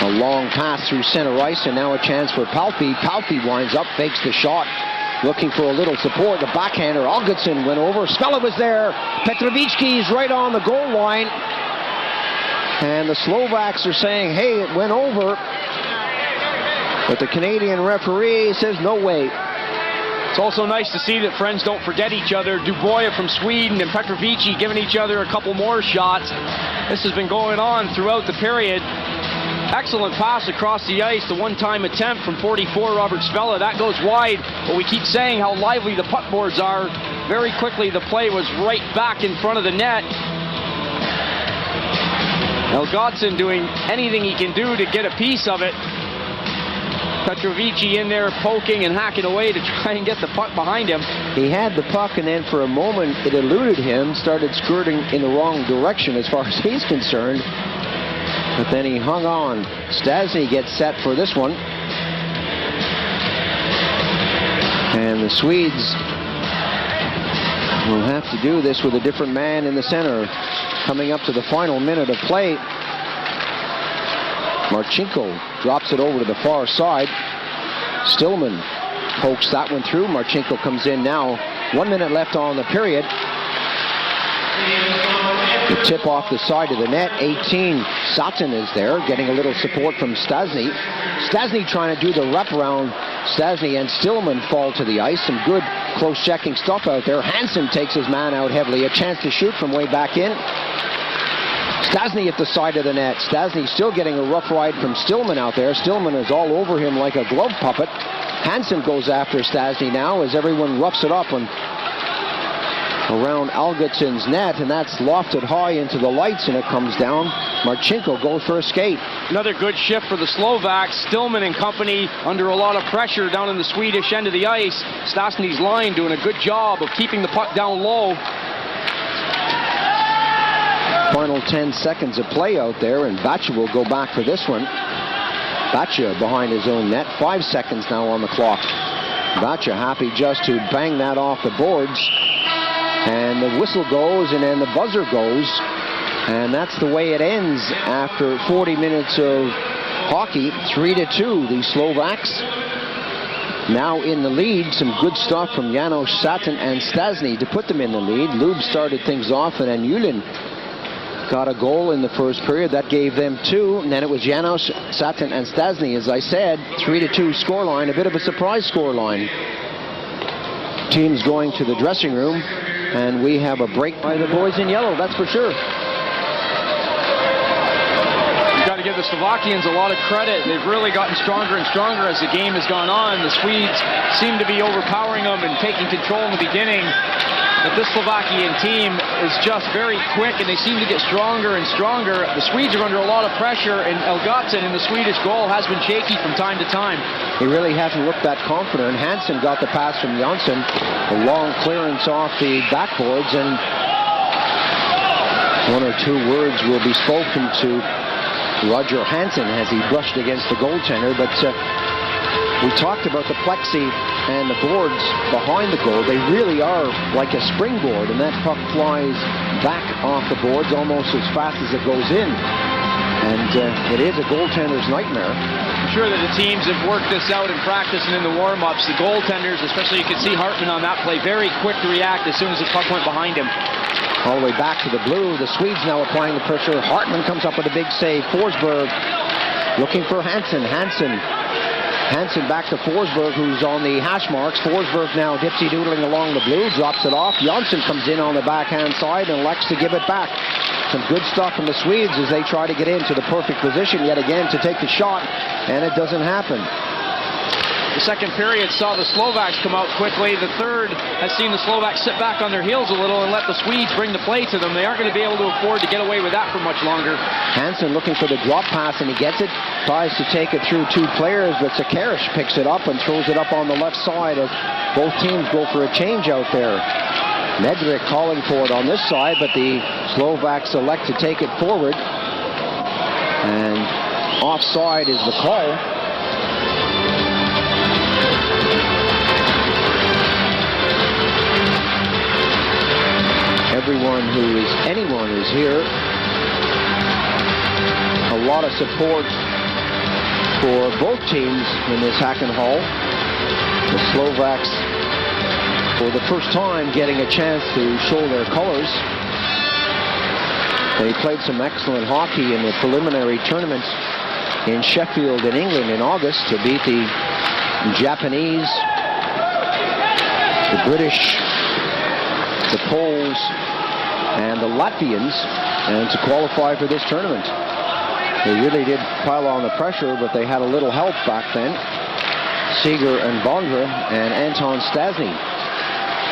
A long pass through center ice, and now a chance for Palffy. Palffy winds up, fakes the shot. Looking for a little support. The backhander, Algotsson, went over. Spella was there. Petrovicki's right on the goal line. And the Slovaks are saying, hey, it went over. But the Canadian referee says, no way. It's also nice to see that friends don't forget each other. Dubois from Sweden and Petrovicki giving each other a couple more shots. This has been going on throughout the period. Excellent pass across the ice, the one-time attempt from 44, Robert Spella. That goes wide, but we keep saying how lively the puck boards are. Very quickly, the play was right back in front of the net. Algotsson doing anything he can do to get a piece of it. Petrovicki in there poking and hacking away to try and get the puck behind him. He had the puck, and then for a moment it eluded him, started skirting in the wrong direction as far as he's concerned. But then he hung on. Stastny gets set for this one. And the Swedes will have to do this with a different man in the center. Coming up to the final minute of play. Marcinko drops it over to the far side. Stillman pokes that one through. Marcinko comes in now. 1 minute left on the period. The tip off the side of the net. 18. Sutton is there, getting a little support from Stastny. Stastny trying to do the wraparound. Stastny and Stillman fall to the ice. Some good close checking stuff out there. Hansen takes his man out heavily. A chance to shoot from way back in. Stastny at the side of the net. Stastny still getting a rough ride from Stillman out there. Stillman is all over him like a glove puppet. Hansen goes after Stastny now as everyone roughs it up around Algotsson's net, and that's lofted high into the lights, and it comes down. Marcinko goes for a skate. Another good shift for the Slovaks. Stillman and company under a lot of pressure down in the Swedish end of the ice. Stastny's line doing a good job of keeping the puck down low. Final 10 seconds of play out there, and Bachia will go back for this one. Bachia behind his own net. 5 seconds now on the clock. Bachia happy just to bang that off the boards. And the whistle goes, and then the buzzer goes. And that's the way it ends after 40 minutes of hockey, 3-2. The Slovaks now in the lead. Some good stuff from János, Satin, and Stasny to put them in the lead. Lube started things off, and then Julin got a goal in the first period. That gave them 2. And then it was János, Satin, and Stasny. As I said, 3-2 scoreline. A bit of a surprise scoreline. Teams going to the dressing room, and we have a break by the boys in yellow, that's for sure. Got to give the Slovakians a lot of credit. They've really gotten stronger and stronger as the game has gone on. The Swedes seem to be overpowering them and taking control in the beginning. But this Slovakian team is just very quick, and they seem to get stronger and stronger. The Swedes are under a lot of pressure, and Elgatsson in the Swedish goal has been shaky from time to time. He really hasn't looked that confident. Hansen got the pass from Jonsson. A long clearance off the backboards, and 1 or 2 words will be spoken to Roger Hansen as he brushed against the goaltender. But we talked about the plexi and the boards behind the goal. They really are like a springboard, and that puck flies back off the boards almost as fast as it goes in. And it is a goaltender's nightmare. I'm sure that the teams have worked this out in practice and in the warm-ups. The goaltenders, especially, you can see Hartmann on that play, very quick to react as soon as the puck went behind him. All the way back to the blue. The Swedes now applying the pressure. Hartmann comes up with a big save. Forsberg looking for Hansen. Hansen back to Forsberg, who's on the hash marks. Forsberg now dipsy-doodling along the blue, drops it off. Jonsson comes in on the backhand side and elects to give it back. Some good stuff from the Swedes as they try to get into the perfect position yet again to take the shot, and it doesn't happen. The second period saw the Slovaks come out quickly. The third has seen the Slovaks sit back on their heels a little and let the Swedes bring the play to them. They aren't going to be able to afford to get away with that for much longer. Hansen looking for the drop pass, and he gets it. Tries to take it through 2 players, but Sekerash picks it up and throws it up on the left side as both teams go for a change out there. Medržič calling for it on this side, but the Slovaks elect to take it forward. And offside is the call. Anyone who's here, a lot of support for both teams in this Hacken Hall. The Slovaks, for the first time, getting a chance to show their colors. They played some excellent hockey in the preliminary tournament in Sheffield in England in August to beat the Japanese, the British, the Poles, and the Latvians, and to qualify for this tournament. They really did pile on the pressure, but they had a little help back then. Seeger and Bondra and Anton Stasny.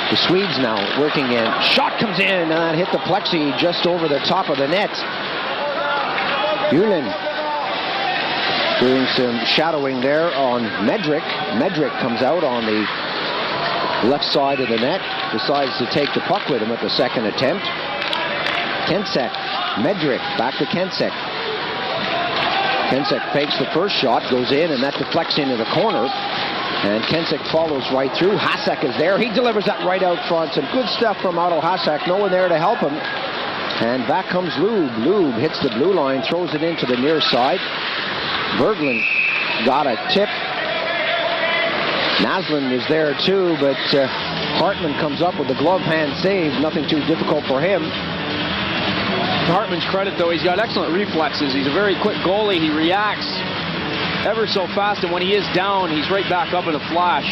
The Swedes now working in. Shot comes in, and that hit the plexi just over the top of the net. Julin doing some shadowing there on Medržič. Medržič comes out on the left side of the net, decides to take the puck with him at the second attempt. Kensek, Medržič, back to Kensek. Kensek fakes the first shot, goes in, and that deflects into the corner. And Kensek follows right through. Hasek is there. He delivers that right out front. Some good stuff from Otto Hasek. No one there to help him. And back comes Lube. Lube hits the blue line, throws it into the near side. Berglund got a tip. Naslund was there too, but Hartmann comes up with the glove hand save. Nothing too difficult for him. To Hartmann's credit, though, he's got excellent reflexes. He's a very quick goalie. He reacts ever so fast, and when he is down, he's right back up in a flash.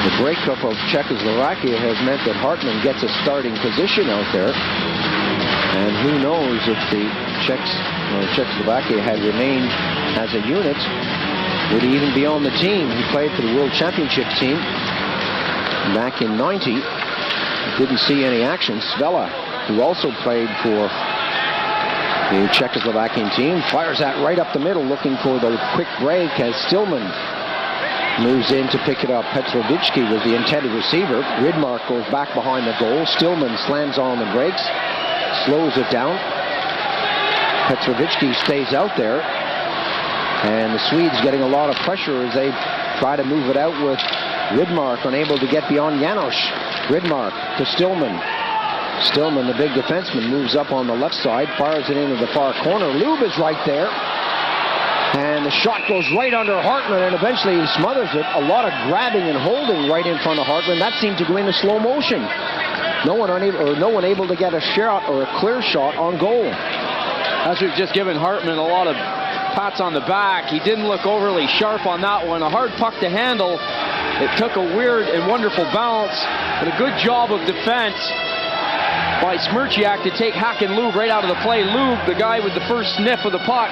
The breakup of Czechoslovakia has meant that Hartmann gets a starting position out there. And who knows if the Czechoslovakia had remained as a unit, would he even be on the team? He played for the World Championship team back in '90. Didn't see any action. Svela, who also played for the Czechoslovakian team, fires that right up the middle, looking for the quick break as Stillman moves in to pick it up. Petrovitsky was the intended receiver. Rydmark goes back behind the goal. Stillman slams on the brakes, slows it down. Petrovitsky stays out there. And the Swedes getting a lot of pressure as they try to move it out with Rydmark unable to get beyond János. Rydmark to Stillman. Stillman, the big defenseman, moves up on the left side, fires it into the far corner. Lube is right there. And the shot goes right under Hartmann, and eventually he smothers it. A lot of grabbing and holding right in front of Hartmann. That seemed to go into slow motion. No one able to get a shot or a clear shot on goal. As we've just given Hartmann a lot of pats on the back, he didn't look overly sharp on that one. A hard puck to handle. It took a weird and wonderful bounce, but a good job of defense by Smirchiak to take Håkon Lube right out of the play. Lube, the guy with the first sniff of the puck,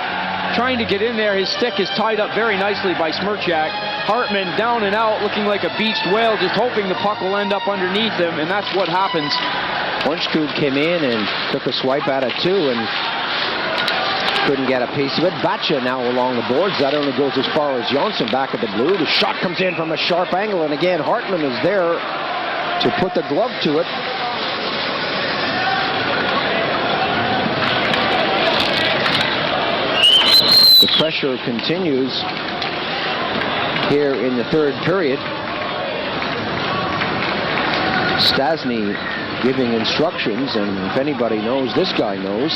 trying to get in there. His stick is tied up very nicely by Smirchiak. Hartmann down and out, looking like a beached whale, just hoping the puck will end up underneath him, and that's what happens. Hornskog came in and took a swipe at it too, and couldn't get a piece of it. Baccia now along the boards. That only goes as far as Johnson back at the blue. The shot comes in from a sharp angle, and again Hartmann is there to put the glove to it. The pressure continues here in the third period. Stasny giving instructions, and if anybody knows, this guy knows.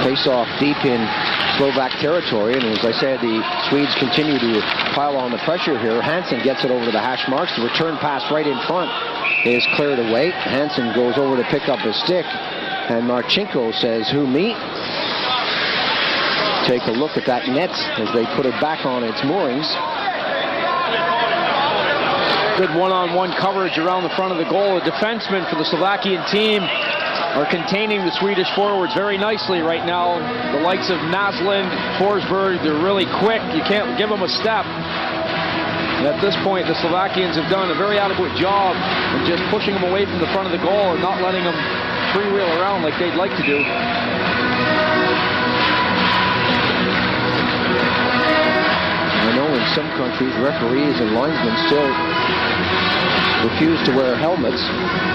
Face off deep in Slovak territory, and as I said, the Swedes continue to pile on the pressure here. Hansen gets it over to the hash marks. The return pass right in front is cleared away. Hansen goes over to pick up his stick, and Marcinko says, "Who, me?" Take a look at that net as they put it back on its moorings. Good one-on-one coverage around the front of the goal. The defensemen for the Slovakian team are containing the Swedish forwards very nicely right now. The likes of Naslund, Forsberg, they're really quick. You can't give them a step. And at this point, the Slovakians have done a very adequate job of just pushing them away from the front of the goal and not letting them freewheel around like they'd like to do. I know in some countries, referees and linesmen still refuse to wear helmets.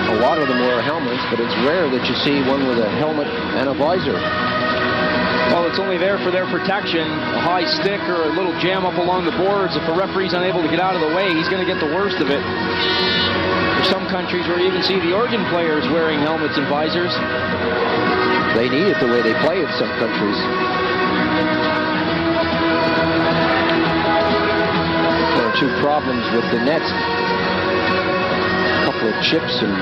A lot of them wear helmets, but it's rare that you see one with a helmet and a visor. Well, it's only there for their protection. A high stick or a little jam up along the boards. If a referee's unable to get out of the way, he's going to get the worst of it. There's some countries where you even see the organ players wearing helmets and visors. They need it the way they play in some countries. There are two problems with the net. A couple of chips and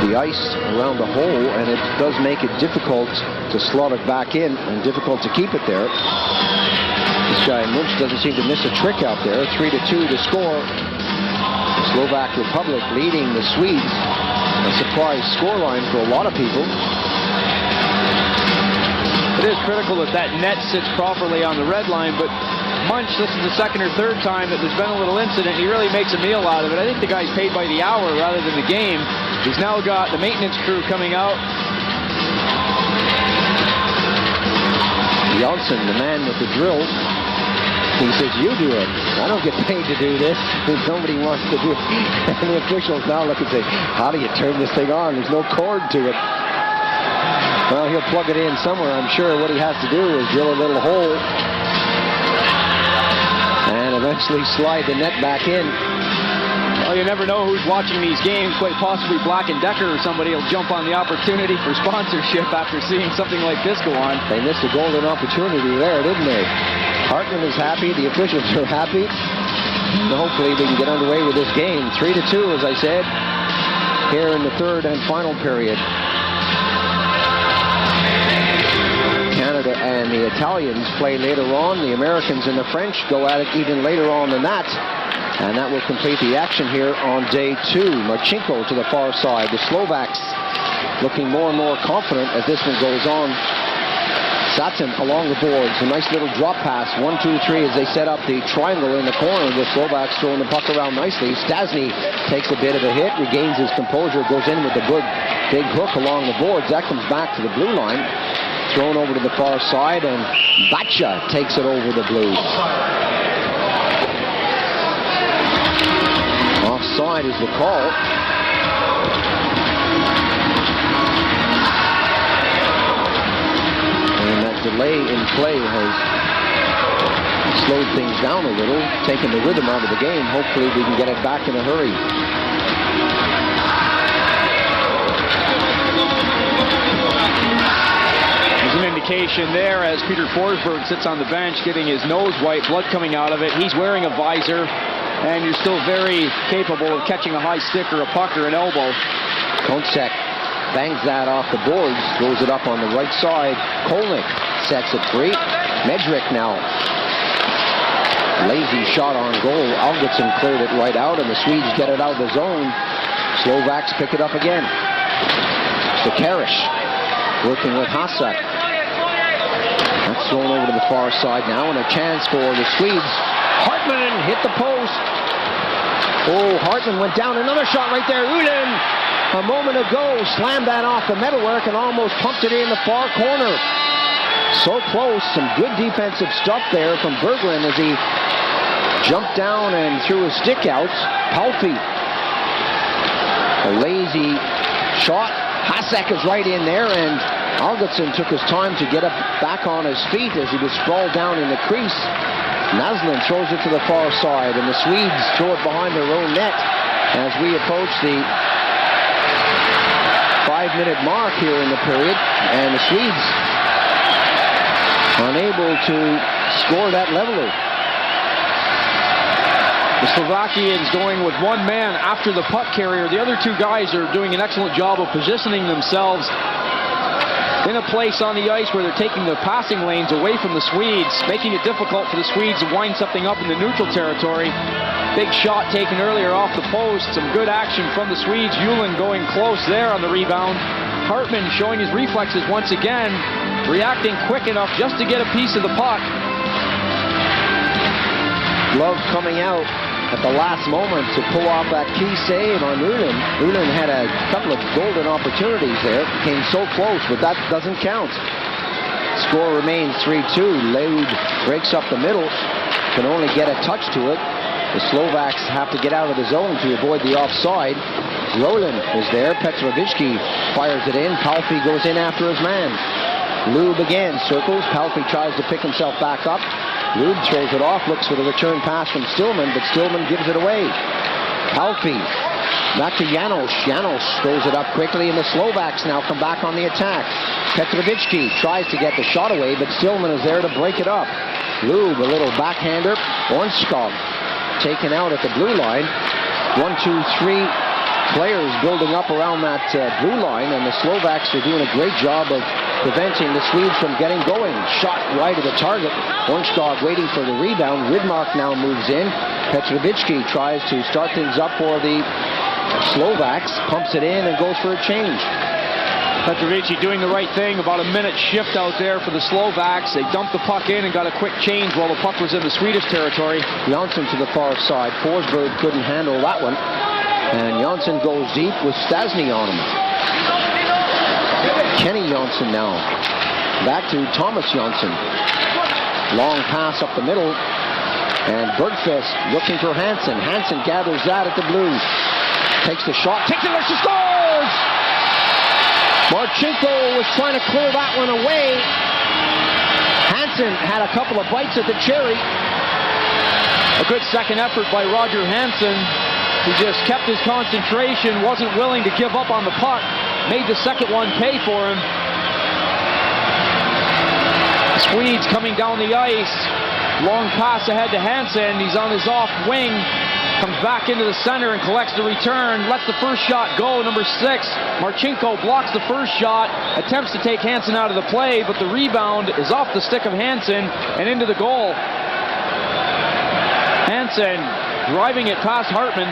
the ice around the hole, and it does make it difficult to slot it back in and difficult to keep it there. This guy Munch doesn't seem to miss a trick out there. 3-2 to score. The Slovak Republic leading the Swedes. A surprise scoreline for a lot of people. It is critical that that net sits properly on the red line, but Munch, this is the second or third time that there's been a little incident. He really makes a meal out of it. I think the guy's paid by the hour rather than the game. He's now got the maintenance crew coming out. Johnson, the man with the drill, he says, "You do it. I don't get paid to do this." Nobody wants to do it. And the officials now look and say, "How do you turn this thing on? There's no cord to it." Well, he'll plug it in somewhere. I'm sure what he has to do is drill a little hole and eventually slide the net back in. Well, you never know who's watching these games. Quite possibly Black & Decker or somebody will jump on the opportunity for sponsorship after seeing something like this go on. They missed a golden opportunity there, didn't they? Hartmann is happy. The officials are happy. And hopefully we can get underway with this game. 3-2, as I said, here in the third and final period. Canada and the Italians play later on. The Americans and the French go at it even later on than that. And that will complete the action here on day two. Marcinko to the far side. The Slovaks looking more and more confident as this one goes on. Satin along the boards. A nice little drop pass. 1-2-3 as they set up the triangle in the corner. The Slovaks throwing the puck around nicely. Stasny takes a bit of a hit, regains his composure, goes in with the good big hook along the boards. That comes back to the blue line. Thrown over to the far side, and Baccia takes it over the blue. Offside is the call. And that delay in play has slowed things down a little, taking the rhythm out of the game. Hopefully we can get it back in a hurry. There's an indication there as Peter Forsberg sits on the bench getting his nose wiped, blood coming out of it. He's wearing a visor, and you're still very capable of catching a high stick or a puck or an elbow. Konsek bangs that off the boards, throws it up on the right side. Kolnick sets it free. Medržič now. Lazy shot on goal. Algotsson cleared it right out, and the Swedes get it out of the zone. Slovaks pick it up again. Sekerash working with Hasek. That's thrown over to the far side now, and a chance for the Swedes. Hartmann hit the post. Oh, Hartmann went down. Another shot right there. Ulen, a moment ago, slammed that off the metalwork and almost pumped it in the far corner. So close. Some good defensive stuff there from Berglund as he jumped down and threw his stick out. Palfi. A lazy shot. Hasek is right in there, and Algotsson took his time to get up back on his feet as he was sprawled down in the crease. Naslund throws it to the far side, and the Swedes throw it behind their own net as we approach the 5-minute mark here in the period, and the Swedes unable to score that leveler. The Slovakians going with one man after the puck carrier. The other two guys are doing an excellent job of positioning themselves in a place on the ice where they're taking the passing lanes away from the Swedes, making it difficult for the Swedes to wind something up in the neutral territory. Big shot taken earlier off the post. Some good action from the Swedes. Ulen going close there on the rebound. Hartmann showing his reflexes once again, reacting quick enough just to get a piece of the puck. Glove coming out at the last moment to pull off that key save on Ulen. Ulen had a couple of golden opportunities there. Came so close, but that doesn't count. Score remains 3-2. Leud breaks up the middle. Can only get a touch to it. The Slovaks have to get out of the zone to avoid the offside. Roland is there. Petrovicki fires it in. Palfi goes in after his man. Lube again circles. Palfi tries to pick himself back up. Lube throws it off, looks for the return pass from Stillman, but Stillman gives it away. Palfi back to Janos. Janos throws it up quickly, and the Slovaks now come back on the attack. Petrovicki tries to get the shot away, but Stillman is there to break it up. Lube, a little backhander. Ornskog taken out at the blue line. 1, 2, 3 players building up around that blue line, and the Slovaks are doing a great job of preventing the Swedes from getting going. Shot right at the target. Ornskog waiting for the rebound. Widmark now moves in. Petrovicki tries to start things up for the Slovaks. Pumps it in and goes for a change. Petrovicki doing the right thing. About a minute shift out there for the Slovaks. They dumped the puck in and got a quick change while the puck was in the Swedish territory. Jonsson to the far side. Forsberg couldn't handle that one. And Jonsson goes deep with Stasny on him. Kenny Jonsson now. Back to Thomas Jonsson. Long pass up the middle. And Bergfest looking for Hansen. Hansen gathers that at the blue. Takes the shot. Takes it. She scores! Marcinko was trying to clear that one away. Hansen had a couple of bites at the cherry. A good second effort by Roger Hansen. He just kept his concentration, wasn't willing to give up on the puck. Made the second one pay for him. Swedes coming down the ice. Long pass ahead to Hansen. He's on his off wing. Comes back into the center and collects the return. Lets the first shot go. Number 6. Marcinko blocks the first shot. Attempts to take Hansen out of the play, but the rebound is off the stick of Hansen and into the goal. Hansen driving it past Hartmann.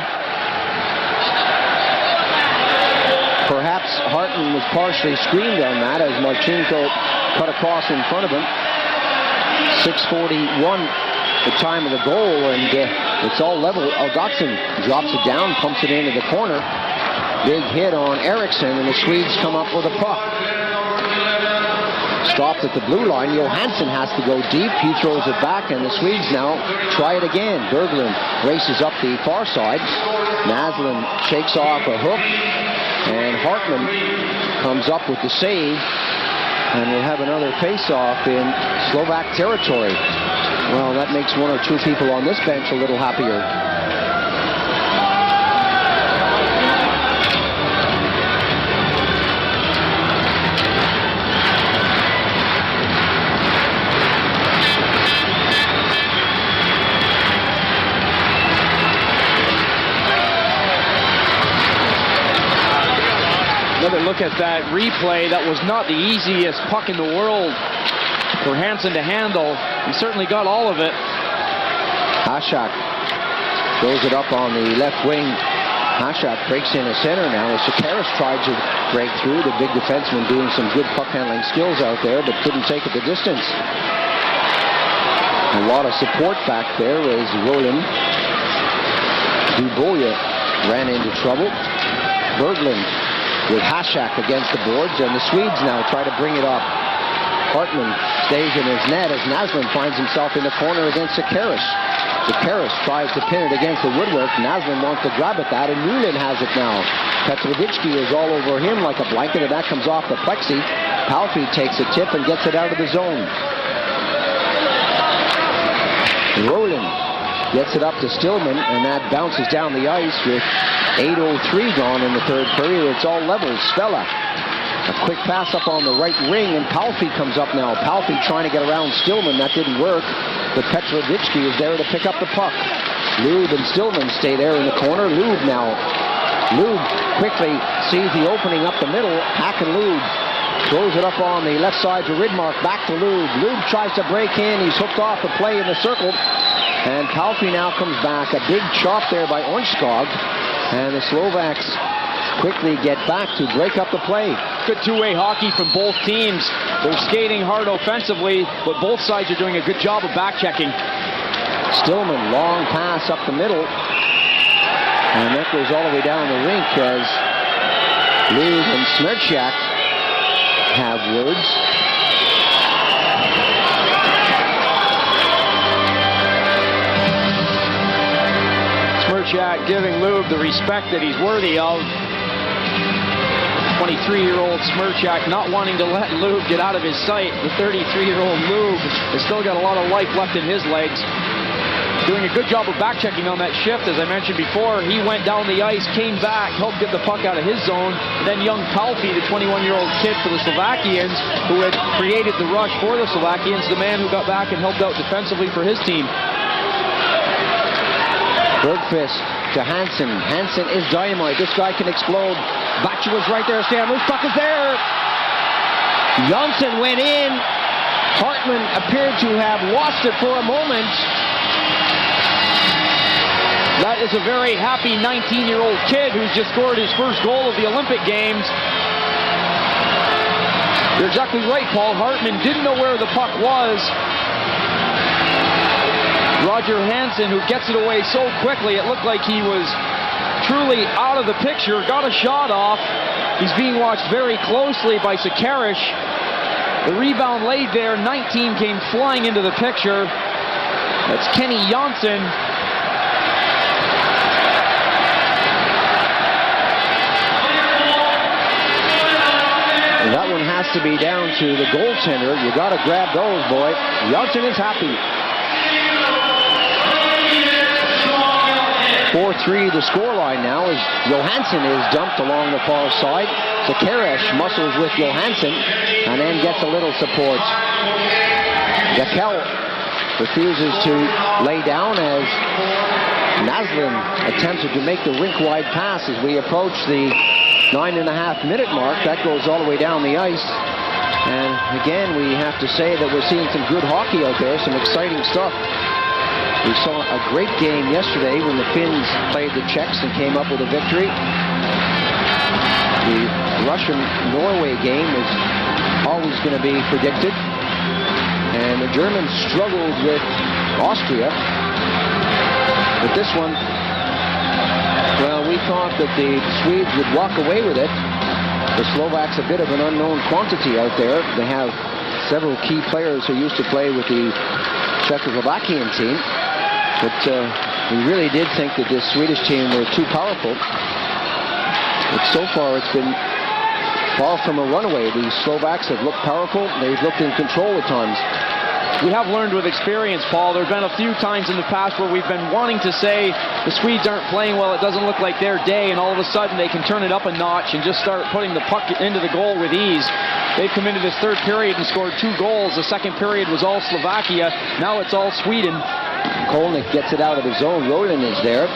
Perhaps Hartmann was partially screened on that as Marcinko cut across in front of him. 6:41 the time of the goal, and it's all level. Algotsson drops it down, pumps it into the corner. Big hit on Eriksson, and the Swedes come up with a puck. Stopped at the blue line. Johansson has to go deep. He throws it back, and the Swedes now try it again. Berglund races up the far side. Naslund shakes off a hook, and Hartmann comes up with the save, and we'll have another face-off in Slovak territory. Well, that makes one or two people on this bench a little happier. Another look at that replay. That was not the easiest puck in the world for Hansen to handle. He certainly got all of it. Hasek throws it up on the left wing. Hasek breaks in a center now. Sekerash tried to break through. The big defenseman doing some good puck handling skills out there, but couldn't take it the distance. A lot of support back there as Roland Dubois ran into trouble. Berglund with Hasek against the boards, and the Swedes now try to bring it up. Hartman stays in his net as Naslund finds himself in the corner against Sekerash. Sekerash tries to pin it against the woodwork. Naslund wants to grab at that, and Newland has it now. Petrovitsky is all over him like a blanket, and that comes off the plexi. Palfi takes a tip and gets it out of the zone. Roland gets it up to Stillman, and that bounces down the ice with 8:03 gone in the third period. It's all level. Spella, a quick pass up on the right wing, and Palfi comes up now. Palfi trying to get around Stillman. That didn't work, but Petrovitsky is there to pick up the puck. Lube and Stillman stay there in the corner. Lube now. Lube quickly sees the opening up the middle. Hack and Lube throws it up on the left side to Ridmark. Back to Lube. Lube tries to break in. He's hooked off the play in the circle. And Palfi now comes back. A big chop there by Ornskog. And the Slovaks quickly get back to break up the play. Good two-way hockey from both teams. They're skating hard offensively, but both sides are doing a good job of back-checking. Stillman, long pass up the middle. And that goes all the way down the rink as Lube and Smerchak have words. Smerchak giving Lube the respect that he's worthy of. 23-year-old Smerchak not wanting to let Lube get out of his sight. The 33-year-old Lube has still got a lot of life left in his legs. Doing a good job of back-checking on that shift. As I mentioned before, he went down the ice, came back, helped get the puck out of his zone. And then young Palfi, the 21-year-old kid for the Slovakians, who had created the rush for the Slovakians, the man who got back and helped out defensively for his team. Bergqvist to Hansen. Hansen is dynamite. This guy can explode. Baccia was right there. Stand loose. Puck is there. Johnson went in. Hartman appeared to have lost it for a moment. That is a very happy 19-year-old kid who's just scored his first goal of the Olympic Games. You're exactly right, Paul. Hartman didn't know where the puck was. Roger Hansen, who gets it away so quickly, it looked like he was truly out of the picture, got a shot off. He's being watched very closely by Sekerash. The rebound laid there, 19 came flying into the picture. That's Kenny Johnson. That one has to be down to the goaltender. You got to grab those, boy. Johnson is happy. 4-3 the scoreline now as Johansson is dumped along the far side. Sekerash muscles with Johansson and then gets a little support. Gakel refuses to lay down as Naslund attempted to make the rink-wide pass as we approach the 9.5-minute mark. That goes all the way down the ice. And again, we have to say that we're seeing some good hockey out there, some exciting stuff. We saw a great game yesterday when the Finns played the Czechs and came up with a victory. The Russian-Norway game was always going to be predicted. And the Germans struggled with Austria. But this one, well, we thought that the Swedes would walk away with it. The Slovaks a bit of an unknown quantity out there. They have several key players who used to play with the Czechoslovakian team. But we really did think that this Swedish team were too powerful. But so far it's been far from a runaway. The Slovaks have looked powerful. They've looked in control at times. we have learned with experience, Paul. There have been a few times in the past where we've been wanting to say the Swedes aren't playing well, it doesn't look like their day, and all of a sudden they can turn it up a notch and just start putting the puck into the goal with ease. They've come into this third period and scored 2 goals. The second period was all Slovakia. Now it's all Sweden. Kolnick gets it out of his zone. Roland is there.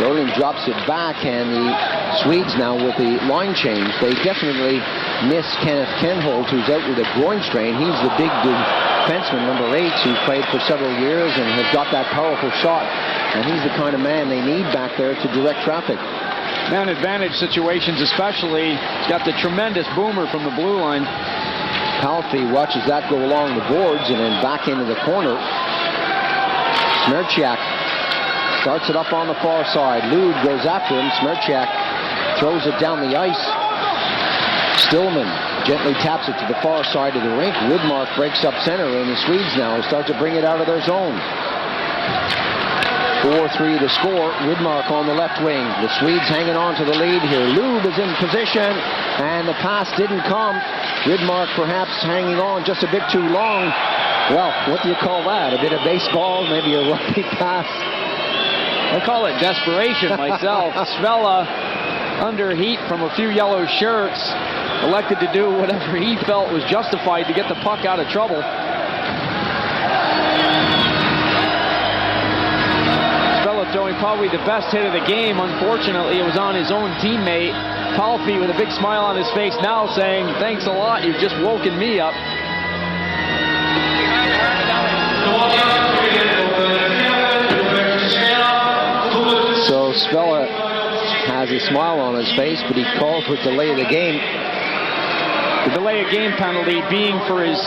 Roland drops it back, and the Swedes now with the line change. They definitely miss Kenneth Kenholt, who's out with a groin strain. He's the big defenseman, number 8, who played for several years and has got that powerful shot. And he's the kind of man they need back there to direct traffic. Man advantage situations especially. He's got the tremendous boomer from the blue line. Palffy watches that go along the boards and then back into the corner. Smerchak starts it up on the far side. Lud goes after him. Smerchak throws it down the ice. Stillman gently taps it to the far side of the rink. Woodmark breaks up center, and the Swedes now start to bring it out of their zone. 4-3 to score. Woodmark on the left wing. The Swedes hanging on to the lead here. Lube is in position, and the pass didn't come. Woodmark perhaps hanging on just a bit too long. Well, what do you call that? A bit of baseball, maybe a rugby pass? I call it desperation myself. Svella, under heat from a few yellow shirts, elected to do whatever he felt was justified to get the puck out of trouble. Svella throwing probably the best hit of the game. Unfortunately, it was on his own teammate. Palffy with a big smile on his face now saying, "Thanks a lot, you've just woken me up." So Svella has a smile on his face, but he called for delay of the game. The delay of game penalty being for his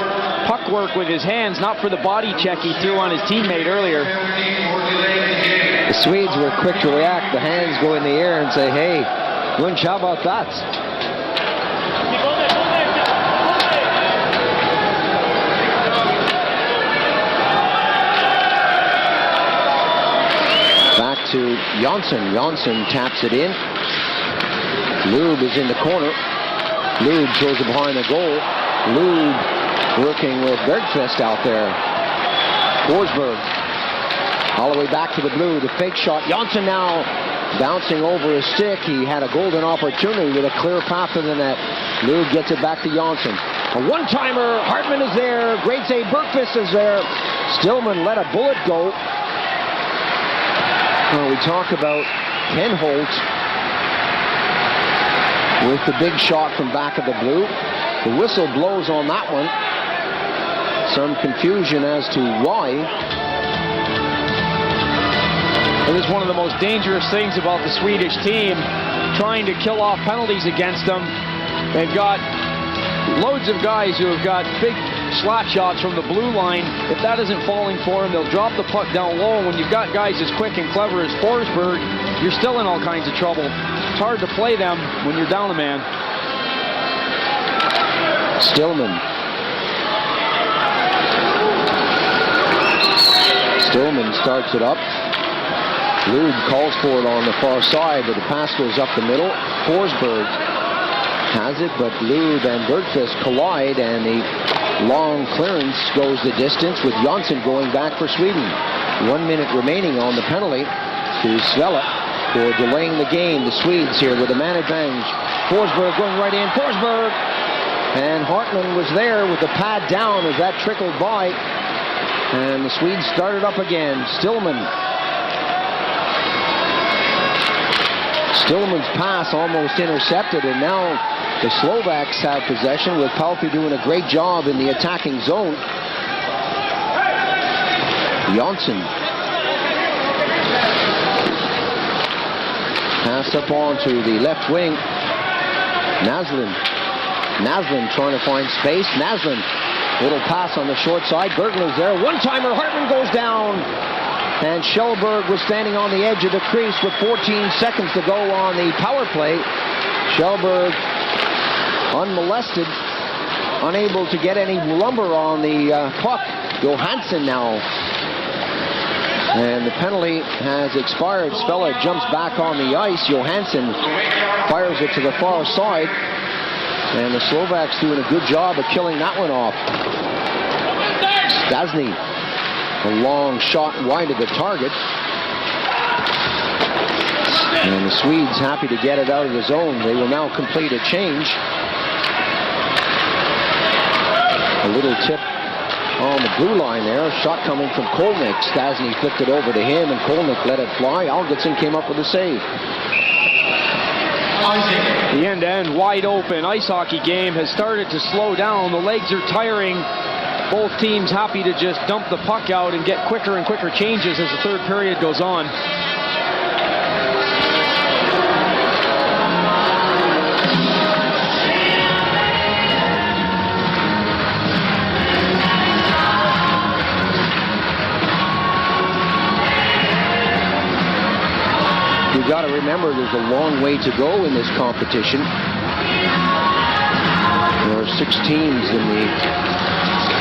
puck work with his hands, not for the body check he threw on his teammate earlier. The Swedes were quick to react. The hands go in the air and say, "Hey, Münch, how about that?" Back to Jonsson. Jonsson taps it in. Lube is in the corner. Lube throws it behind the goal. Lube working with Bergfest out there. Forsberg all the way back to the blue. The fake shot. Jonsson now bouncing over his stick. He had a golden opportunity with a clear path to the net. Lube gets it back to Jonsson. A one-timer. Hartman is there. Great save. Bergfest is there. Stillman let a bullet go. Well, we talk about Ken Holt with the big shot from back of the blue. The whistle blows on that one. Some confusion as to why. It is one of the most dangerous things about the Swedish team, trying to kill off penalties against them. They've got loads of guys who have got big slap shots from the blue line. If that isn't falling for them, they'll drop the puck down low. When you've got guys as quick and clever as Forsberg, you're still in all kinds of trouble. It's hard to play them when you're down a man. Stillman. Stillman starts it up. Lube calls for it on the far side, but the pass goes up the middle. Forsberg has it, but Lube and Bergfest collide, and the long clearance goes the distance with Jonsson going back for Sweden. 1 minute remaining on the penalty to Svella for delaying the game. The Swedes here with a man advantage. Forsberg going right in. Forsberg! And Hartman was there with the pad down as that trickled by. And the Swedes started up again. Stillman's pass almost intercepted, and now the Slovaks have possession with Palffy doing a great job in the attacking zone. Jonsson. Pass up onto the left wing. Naslund trying to find space. Naslund, little pass on the short side. Berglund's there. One-timer. Hartman goes down. And Kjellberg was standing on the edge of the crease with 14 seconds to go on the power play. Kjellberg unmolested, unable to get any lumber on the puck. Johansson now. And the penalty has expired. Svella jumps back on the ice. Johansson fires it to the far side. And the Slovaks doing a good job of killing that one off. Stasny, a long shot wide of the target. And the Swedes happy to get it out of the zone. They will now complete a change. A little tip on the blue line there. A shot coming from Kolnick. Stasny flipped it over to him, and Kolnick let it fly. Algotsson came up with a save. The end-to-end wide open ice hockey game has started to slow down. The legs are tiring. Both teams happy to just dump the puck out and get quicker and quicker changes as the third period goes on. You've got to remember there's a long way to go in this competition. There are 6 teams in the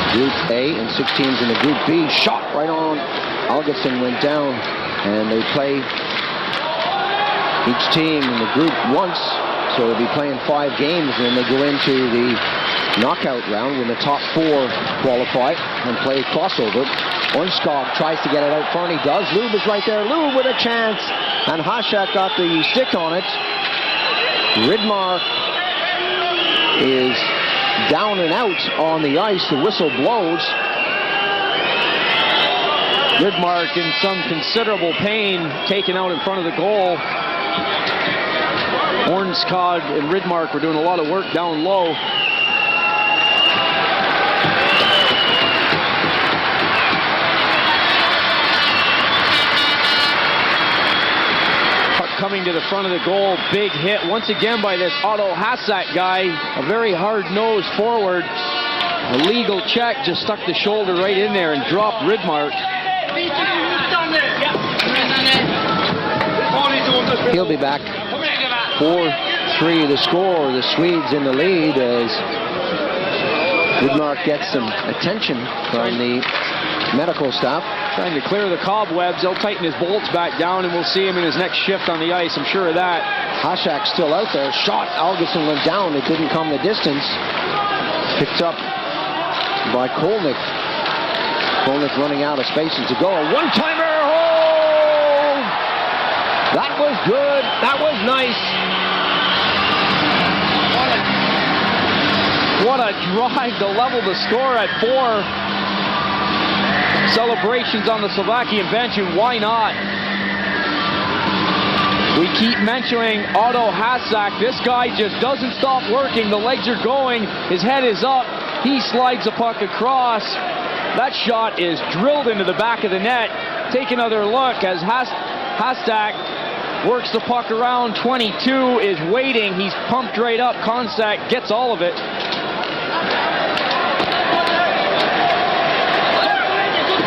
Group A and 6 teams in the Group B. Shot right on. Algotsson went down, and they play each team in the group once, so they'll be playing 5 games, and then they go into the knockout round when the top 4 qualify and play crossover. Ornskog tries to get it out front. He does. Lube is right there. Lube with a chance. And Hasek got the stick on it. Rydmark is down and out on the ice. The whistle blows. Rydmark in some considerable pain, taken out in front of the goal. Ornskog and Rydmark were doing a lot of work down low. Coming to the front of the goal, big hit once again by this Otto Hasek guy, a very hard-nosed forward. A legal check, just stuck the shoulder right in there and dropped Rydmark. He'll be back. 4-3 the score. The Swedes in the lead as Rydmark gets some attention from the medical staff. Trying to clear the cobwebs. He'll tighten his bolts back down, and we'll see him in his next shift on the ice. I'm sure of that. Hasek's still out there. Shot. Algotsson went down. It didn't come the distance. Picked up by Kolnick. Kolnick running out of spaces to go. A one-timer. Oh! That was good. That was nice. What a drive to level the score at 4. Celebrations on the Slovakian bench, and why not? We keep mentioning Otto Hasek. This guy just doesn't stop working. The legs are going. His head is up. He slides the puck across. That shot is drilled into the back of the net. Take another look as Hasek works the puck around. 22 is waiting. He's pumped right up. Konsak gets all of it.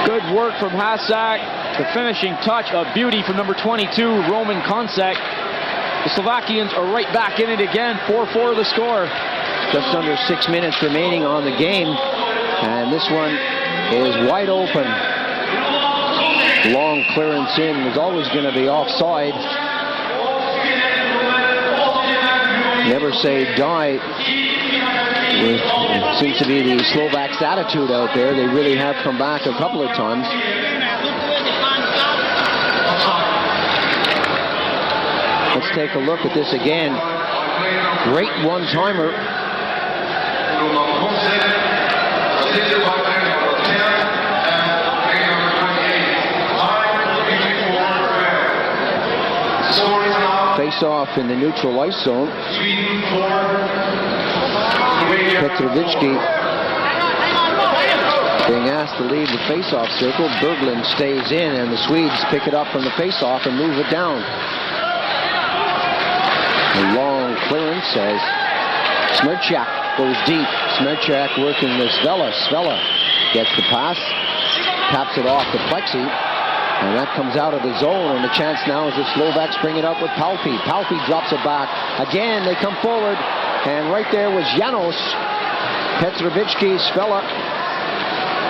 Good work from Hasek. The finishing touch, a beauty from number 22, Roman Konsak. The Slovakians are right back in it again. 4-4 the score. Just under 6 minutes remaining on the game. And this one is wide open. Long clearance in was always going to be offside. Never say die. It seems to be the Slovaks' attitude out there. They really have come back a couple of times. Let's take a look at this again. Great one-timer. Face-off in the neutral ice zone. Petrovitsky being asked to leave the face-off circle. Berglund stays in, and the Swedes pick it up from the face-off and move it down. A long clearance as Smerchak goes deep. Smerchak working with Svella. Svella gets the pass, taps it off the plexi, and that comes out of the zone, and the chance now is the Slovaks bring it up with Palpi. Palpi drops it back. Again, they come forward, and right there was Janos. Petrovitsky, Svella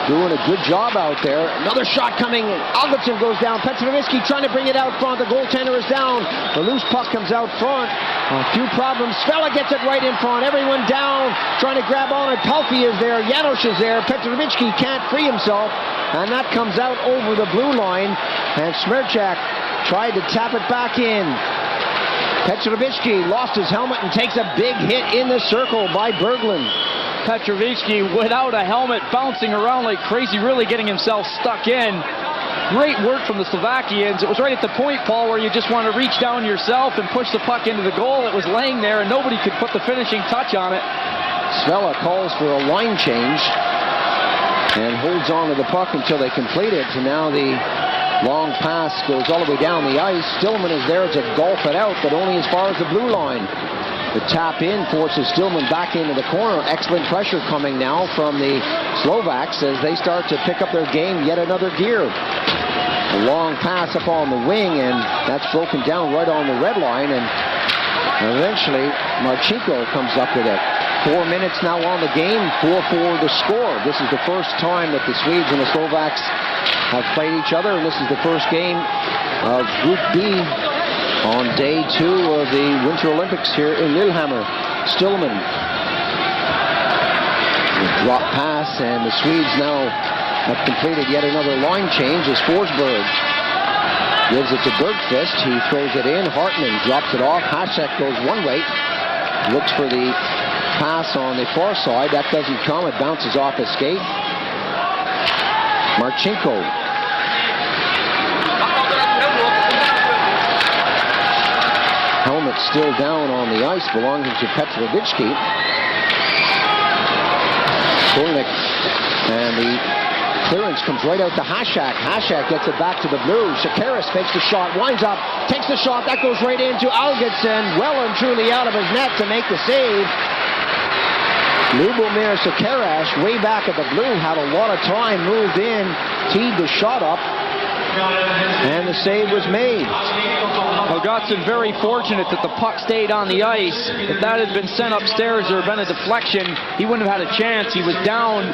doing a good job out there. Another shot coming. Algotsson goes down. Petrovitsky trying to bring it out front. The goaltender is down. The loose puck comes out front. A few problems. Svella gets it right in front. Everyone down. Trying to grab on it. Palfi is there. Janos is there. Petrovitsky can't free himself. And that comes out over the blue line. And Smerchak tried to tap it back in. Petrovitsky lost his helmet and takes a big hit in the circle by Berglund. Petrovitsky without a helmet, bouncing around like crazy, really getting himself stuck in. Great work from the Slovakians. It was right at the point, Paul, where you just want to reach down yourself and push the puck into the goal. It was laying there and nobody could put the finishing touch on it. Svella calls for a line change and holds on to the puck until they complete it. And now the long pass goes all the way down the ice. Stillman is there to golf it out, but only as far as the blue line. The tap in forces Stillman back into the corner. Excellent pressure coming now from the Slovaks as they start to pick up their game yet another gear. A long pass up on the wing, and that's broken down right on the red line, and eventually Marcinko comes up with it. 4 minutes now on the game, 4-4 the score. This is the first time that the Swedes and the Slovaks have played each other, and this is the first game of Group B on day 2 of the Winter Olympics here in Lillehammer. Stillman. Drop pass, and the Swedes now have completed yet another line change as Forsberg gives it to Bergqvist. He throws it in. Hartman drops it off. Hasek goes one way. Looks for the pass on the far side. That doesn't come. It bounces off his skate. Marcinko. Helmet still down on the ice, belonging to Petrovitsky. Kornick, and the clearance comes right out to Hasek. Hasek gets it back to the blue. Sekerash takes the shot, winds up, takes the shot. That goes right into Algotsson, well and truly out of his net to make the save. Любомир Секераш, way back at the blue, had a lot of time, moved in, teed the shot up, and the save was made. Algotsson very fortunate that the puck stayed on the ice. If that had been sent upstairs or been a deflection, he wouldn't have had a chance. He was down.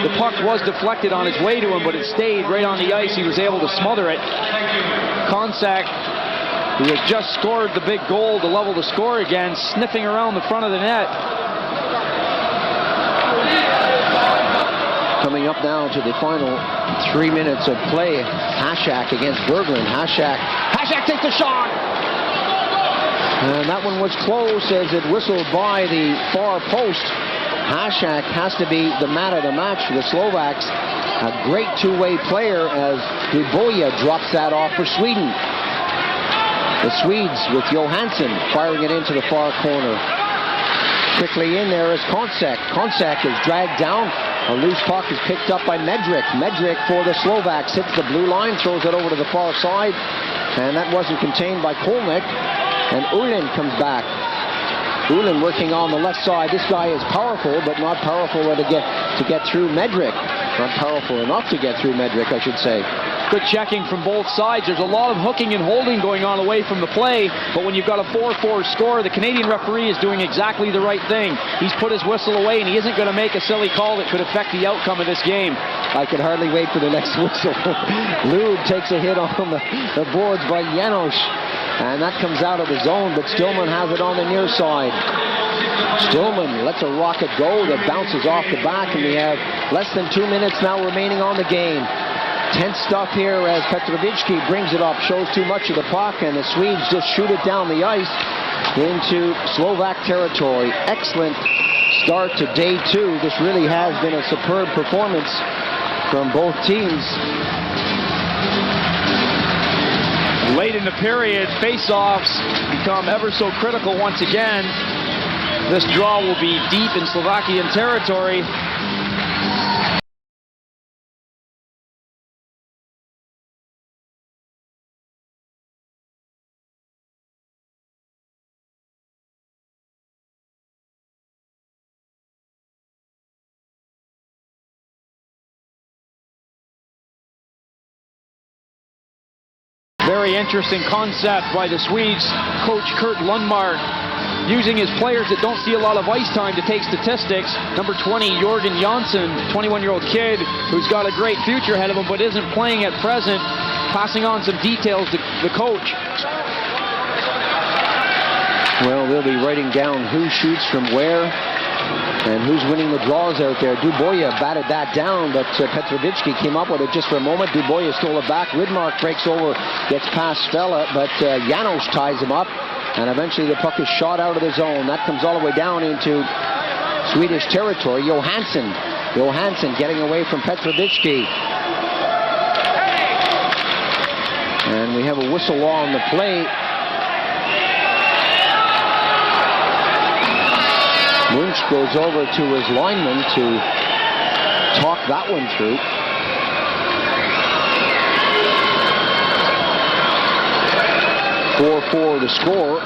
The puck was deflected on its way to him, but it stayed right on the ice. He was able to smother it. Konsak, who has just scored the big goal to level the score again, sniffing around the front of the net. Coming up now to the final 3 minutes of play. Hasek against Berglund. Hasek takes the shot! And that one was close as it whistled by the far post. Hasek has to be the man of the match for the Slovaks. A great two-way player as Duboya drops that off for Sweden. The Swedes with Johansson firing it into the far corner. Quickly in there is Konsak. Konsak is dragged down. A loose puck is picked up by Medržič. Medržič for the Slovaks hits the blue line, throws it over to the far side, and that wasn't contained by Kolnick. And Ulin comes back. Ulin working on the left side. This guy is powerful, but not powerful to get through Medržič. Not powerful enough to get through Medržič, I should say. Good checking from both sides. There's a lot of hooking and holding going on away from the play, but when you've got a 4-4 score, the Canadian referee is doing exactly the right thing. He's put his whistle away, and he isn't going to make a silly call that could affect the outcome of this game. I can hardly wait for the next whistle. Lube takes a hit on the boards by Janos, and that comes out of the zone, but Stillman has it on the near side. Stillman lets a rocket go that bounces off the back, and we have less than 2 minutes now remaining on the game. Tense stuff here as Petrovitsky brings it up, shows too much of the puck, and the Swedes just shoot it down the ice into Slovak territory. Excellent start to day 2. This really has been a superb performance from both teams. Late in the period, face-offs become ever so critical once again. This draw will be deep in Slovakian territory. Very interesting concept by the Swedes coach Kurt Lundmark. using his players that don't see a lot of ice time to take statistics. Number 20, Jørgen Janssen, 21-year-old kid who's got a great future ahead of him but isn't playing at present, passing on some details to the coach. Well, they'll be writing down who shoots from where and who's winning the draws out there. Dubois batted that down, but Petrovitsky came up with it just for a moment. Dubois stole it back. Widmark breaks over, gets past Svella, but Janos ties him up, and eventually the puck is shot out of the zone. That comes all the way down into Swedish territory. Johansson getting away from Petrovitsky. And we have a whistle on the play. Münch goes over to his lineman to talk that one through. (4-4) the score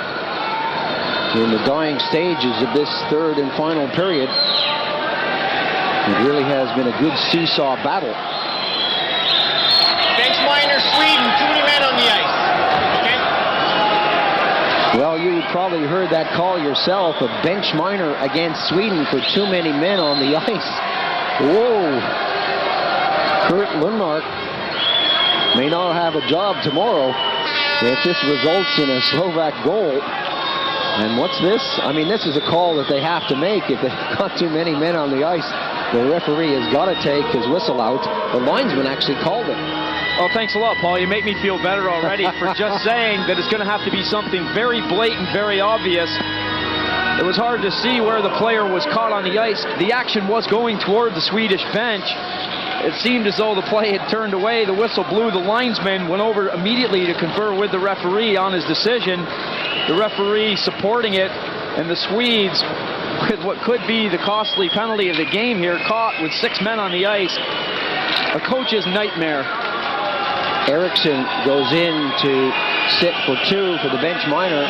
in the dying stages of this third and final period. It really has been a good seesaw battle. Bench minor, Sweden, too many men on the ice. Well, you probably heard that call yourself, a bench minor against Sweden for too many men on the ice. Whoa. Kurt Lundmark may not have a job tomorrow if this results in a Slovak goal. And what's this? I mean, this is a call that they have to make. If they've got too many men on the ice, the referee has got to take his whistle out. The linesman actually called it. Oh, thanks a lot, Paul. You make me feel better already for just saying that it's going to have to be something very blatant, very obvious. It was hard to see where the player was caught on the ice. The action was going toward the Swedish bench. It seemed as though the play had turned away. The whistle blew. The linesman went over immediately to confer with the referee on his decision. The referee supporting it, and the Swedes, with what could be the costly penalty of the game here, caught with 6 men on the ice. A coach's nightmare. Eriksson goes in to sit for 2 for the bench minor.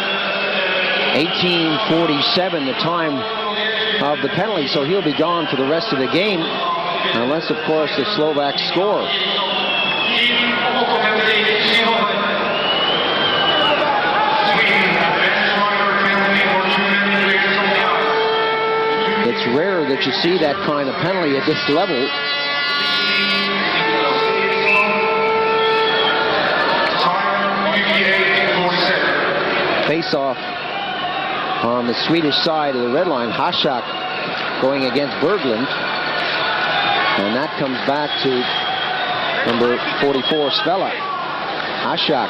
18:47 the time of the penalty, so he'll be gone for the rest of the game, unless, of course, the Slovaks score. It's rare that you see that kind of penalty at this level. Face-off on the Swedish side of the red line. Hasek going against Berglund. And that comes back to number 44, Svella. Hasek,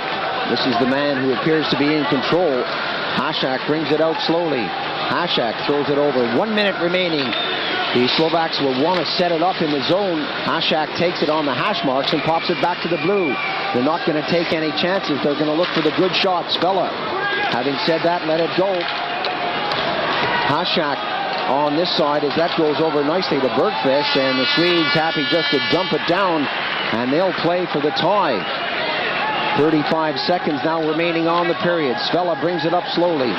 this is the man who appears to be in control. Hasek brings it out slowly. Hasek throws it over. 1 minute remaining. The Slovaks will want to set it up in the zone. Hasek takes it on the hash marks and pops it back to the blue. They're not going to take any chances. They're going to look for the good shot. Svella, having said that, let it go. Hasek on this side as that goes over nicely to Bergqvist, and the Swedes happy just to dump it down, and they'll play for the tie. 35 seconds now remaining on the period. Svella brings it up slowly.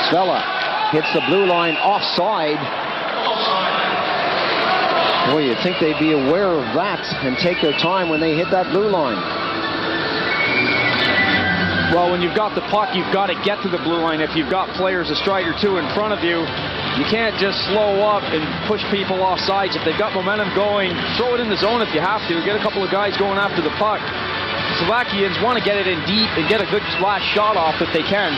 Svella hits the blue line offside. Boy, you'd think they'd be aware of that and take their time when they hit that blue line. Well, when you've got the puck, you've got to get to the blue line. If you've got players a stride or two in front of you, you can't just slow up and push people off sides. If they've got momentum going, throw it in the zone if you have to. Get a couple of guys going after the puck. Slovakians want to get it in deep and get a good last shot off if they can.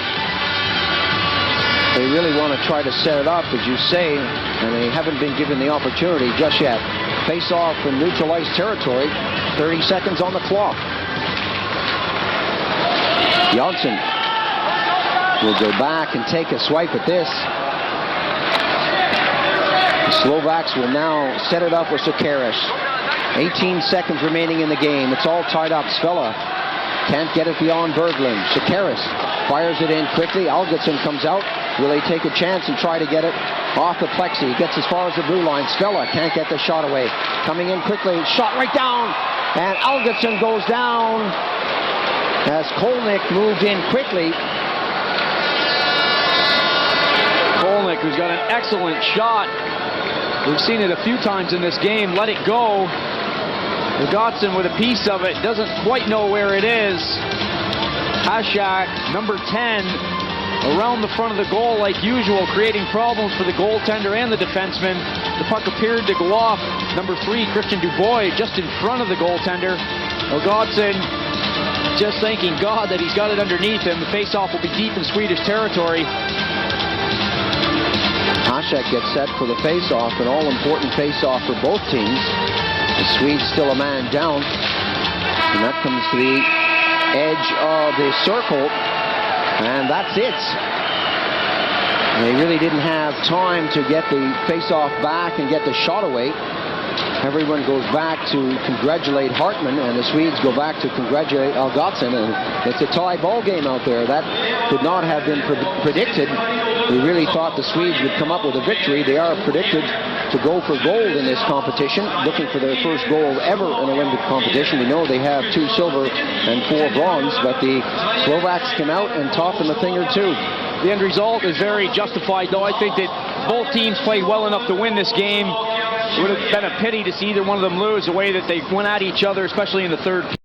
They really want to try to set it up, as you say, and they haven't been given the opportunity just yet. Face off from neutralized territory. 30 seconds on the clock. Janssen will go back and take a swipe at this. The Slovaks will now set it up with Sekerash. 18 seconds remaining in the game. It's all tied up. Svella can't get it beyond Berglund. Sekerash fires it in quickly. Algotsson comes out. Will they take a chance and try to get it off the plexi? He gets as far as the blue line. Svella can't get the shot away. Coming in quickly. Shot right down. And Algotsson goes down as Kolnick moved in quickly. Kolnick, who's got an excellent shot. We've seen it a few times in this game. Let it go. Algotsson with a piece of it. Doesn't quite know where it is. Hasek, number 10. around the front of the goal like usual, creating problems for the goaltender and the defenseman. The puck appeared to go off. Number 3, Christian Dubois, just in front of the goaltender. Håkons just thanking God that he's got it underneath him. The face-off will be deep in Swedish territory. Hasek gets set for the face-off, an all-important face-off for both teams. The Swedes still a man down. And that comes to the edge of the circle. And that's it. They really didn't have time to get the face-off back and get the shot away. Everyone goes back to congratulate Hartmann, and the Swedes go back to congratulate Håkons, and it's a tie ball game out there. That could not have been predicted. We really thought the Swedes would come up with a victory. They are predicted to go for gold in this competition, looking for their first gold ever in Olympic competition. We know they have 2 silver and 4 bronze, but the Slovaks came out and taught them a thing or two. The end result is very justified, though. I think that both teams played well enough to win this game. It would have been a pity to see either one of them lose the way that they went at each other, especially in the third.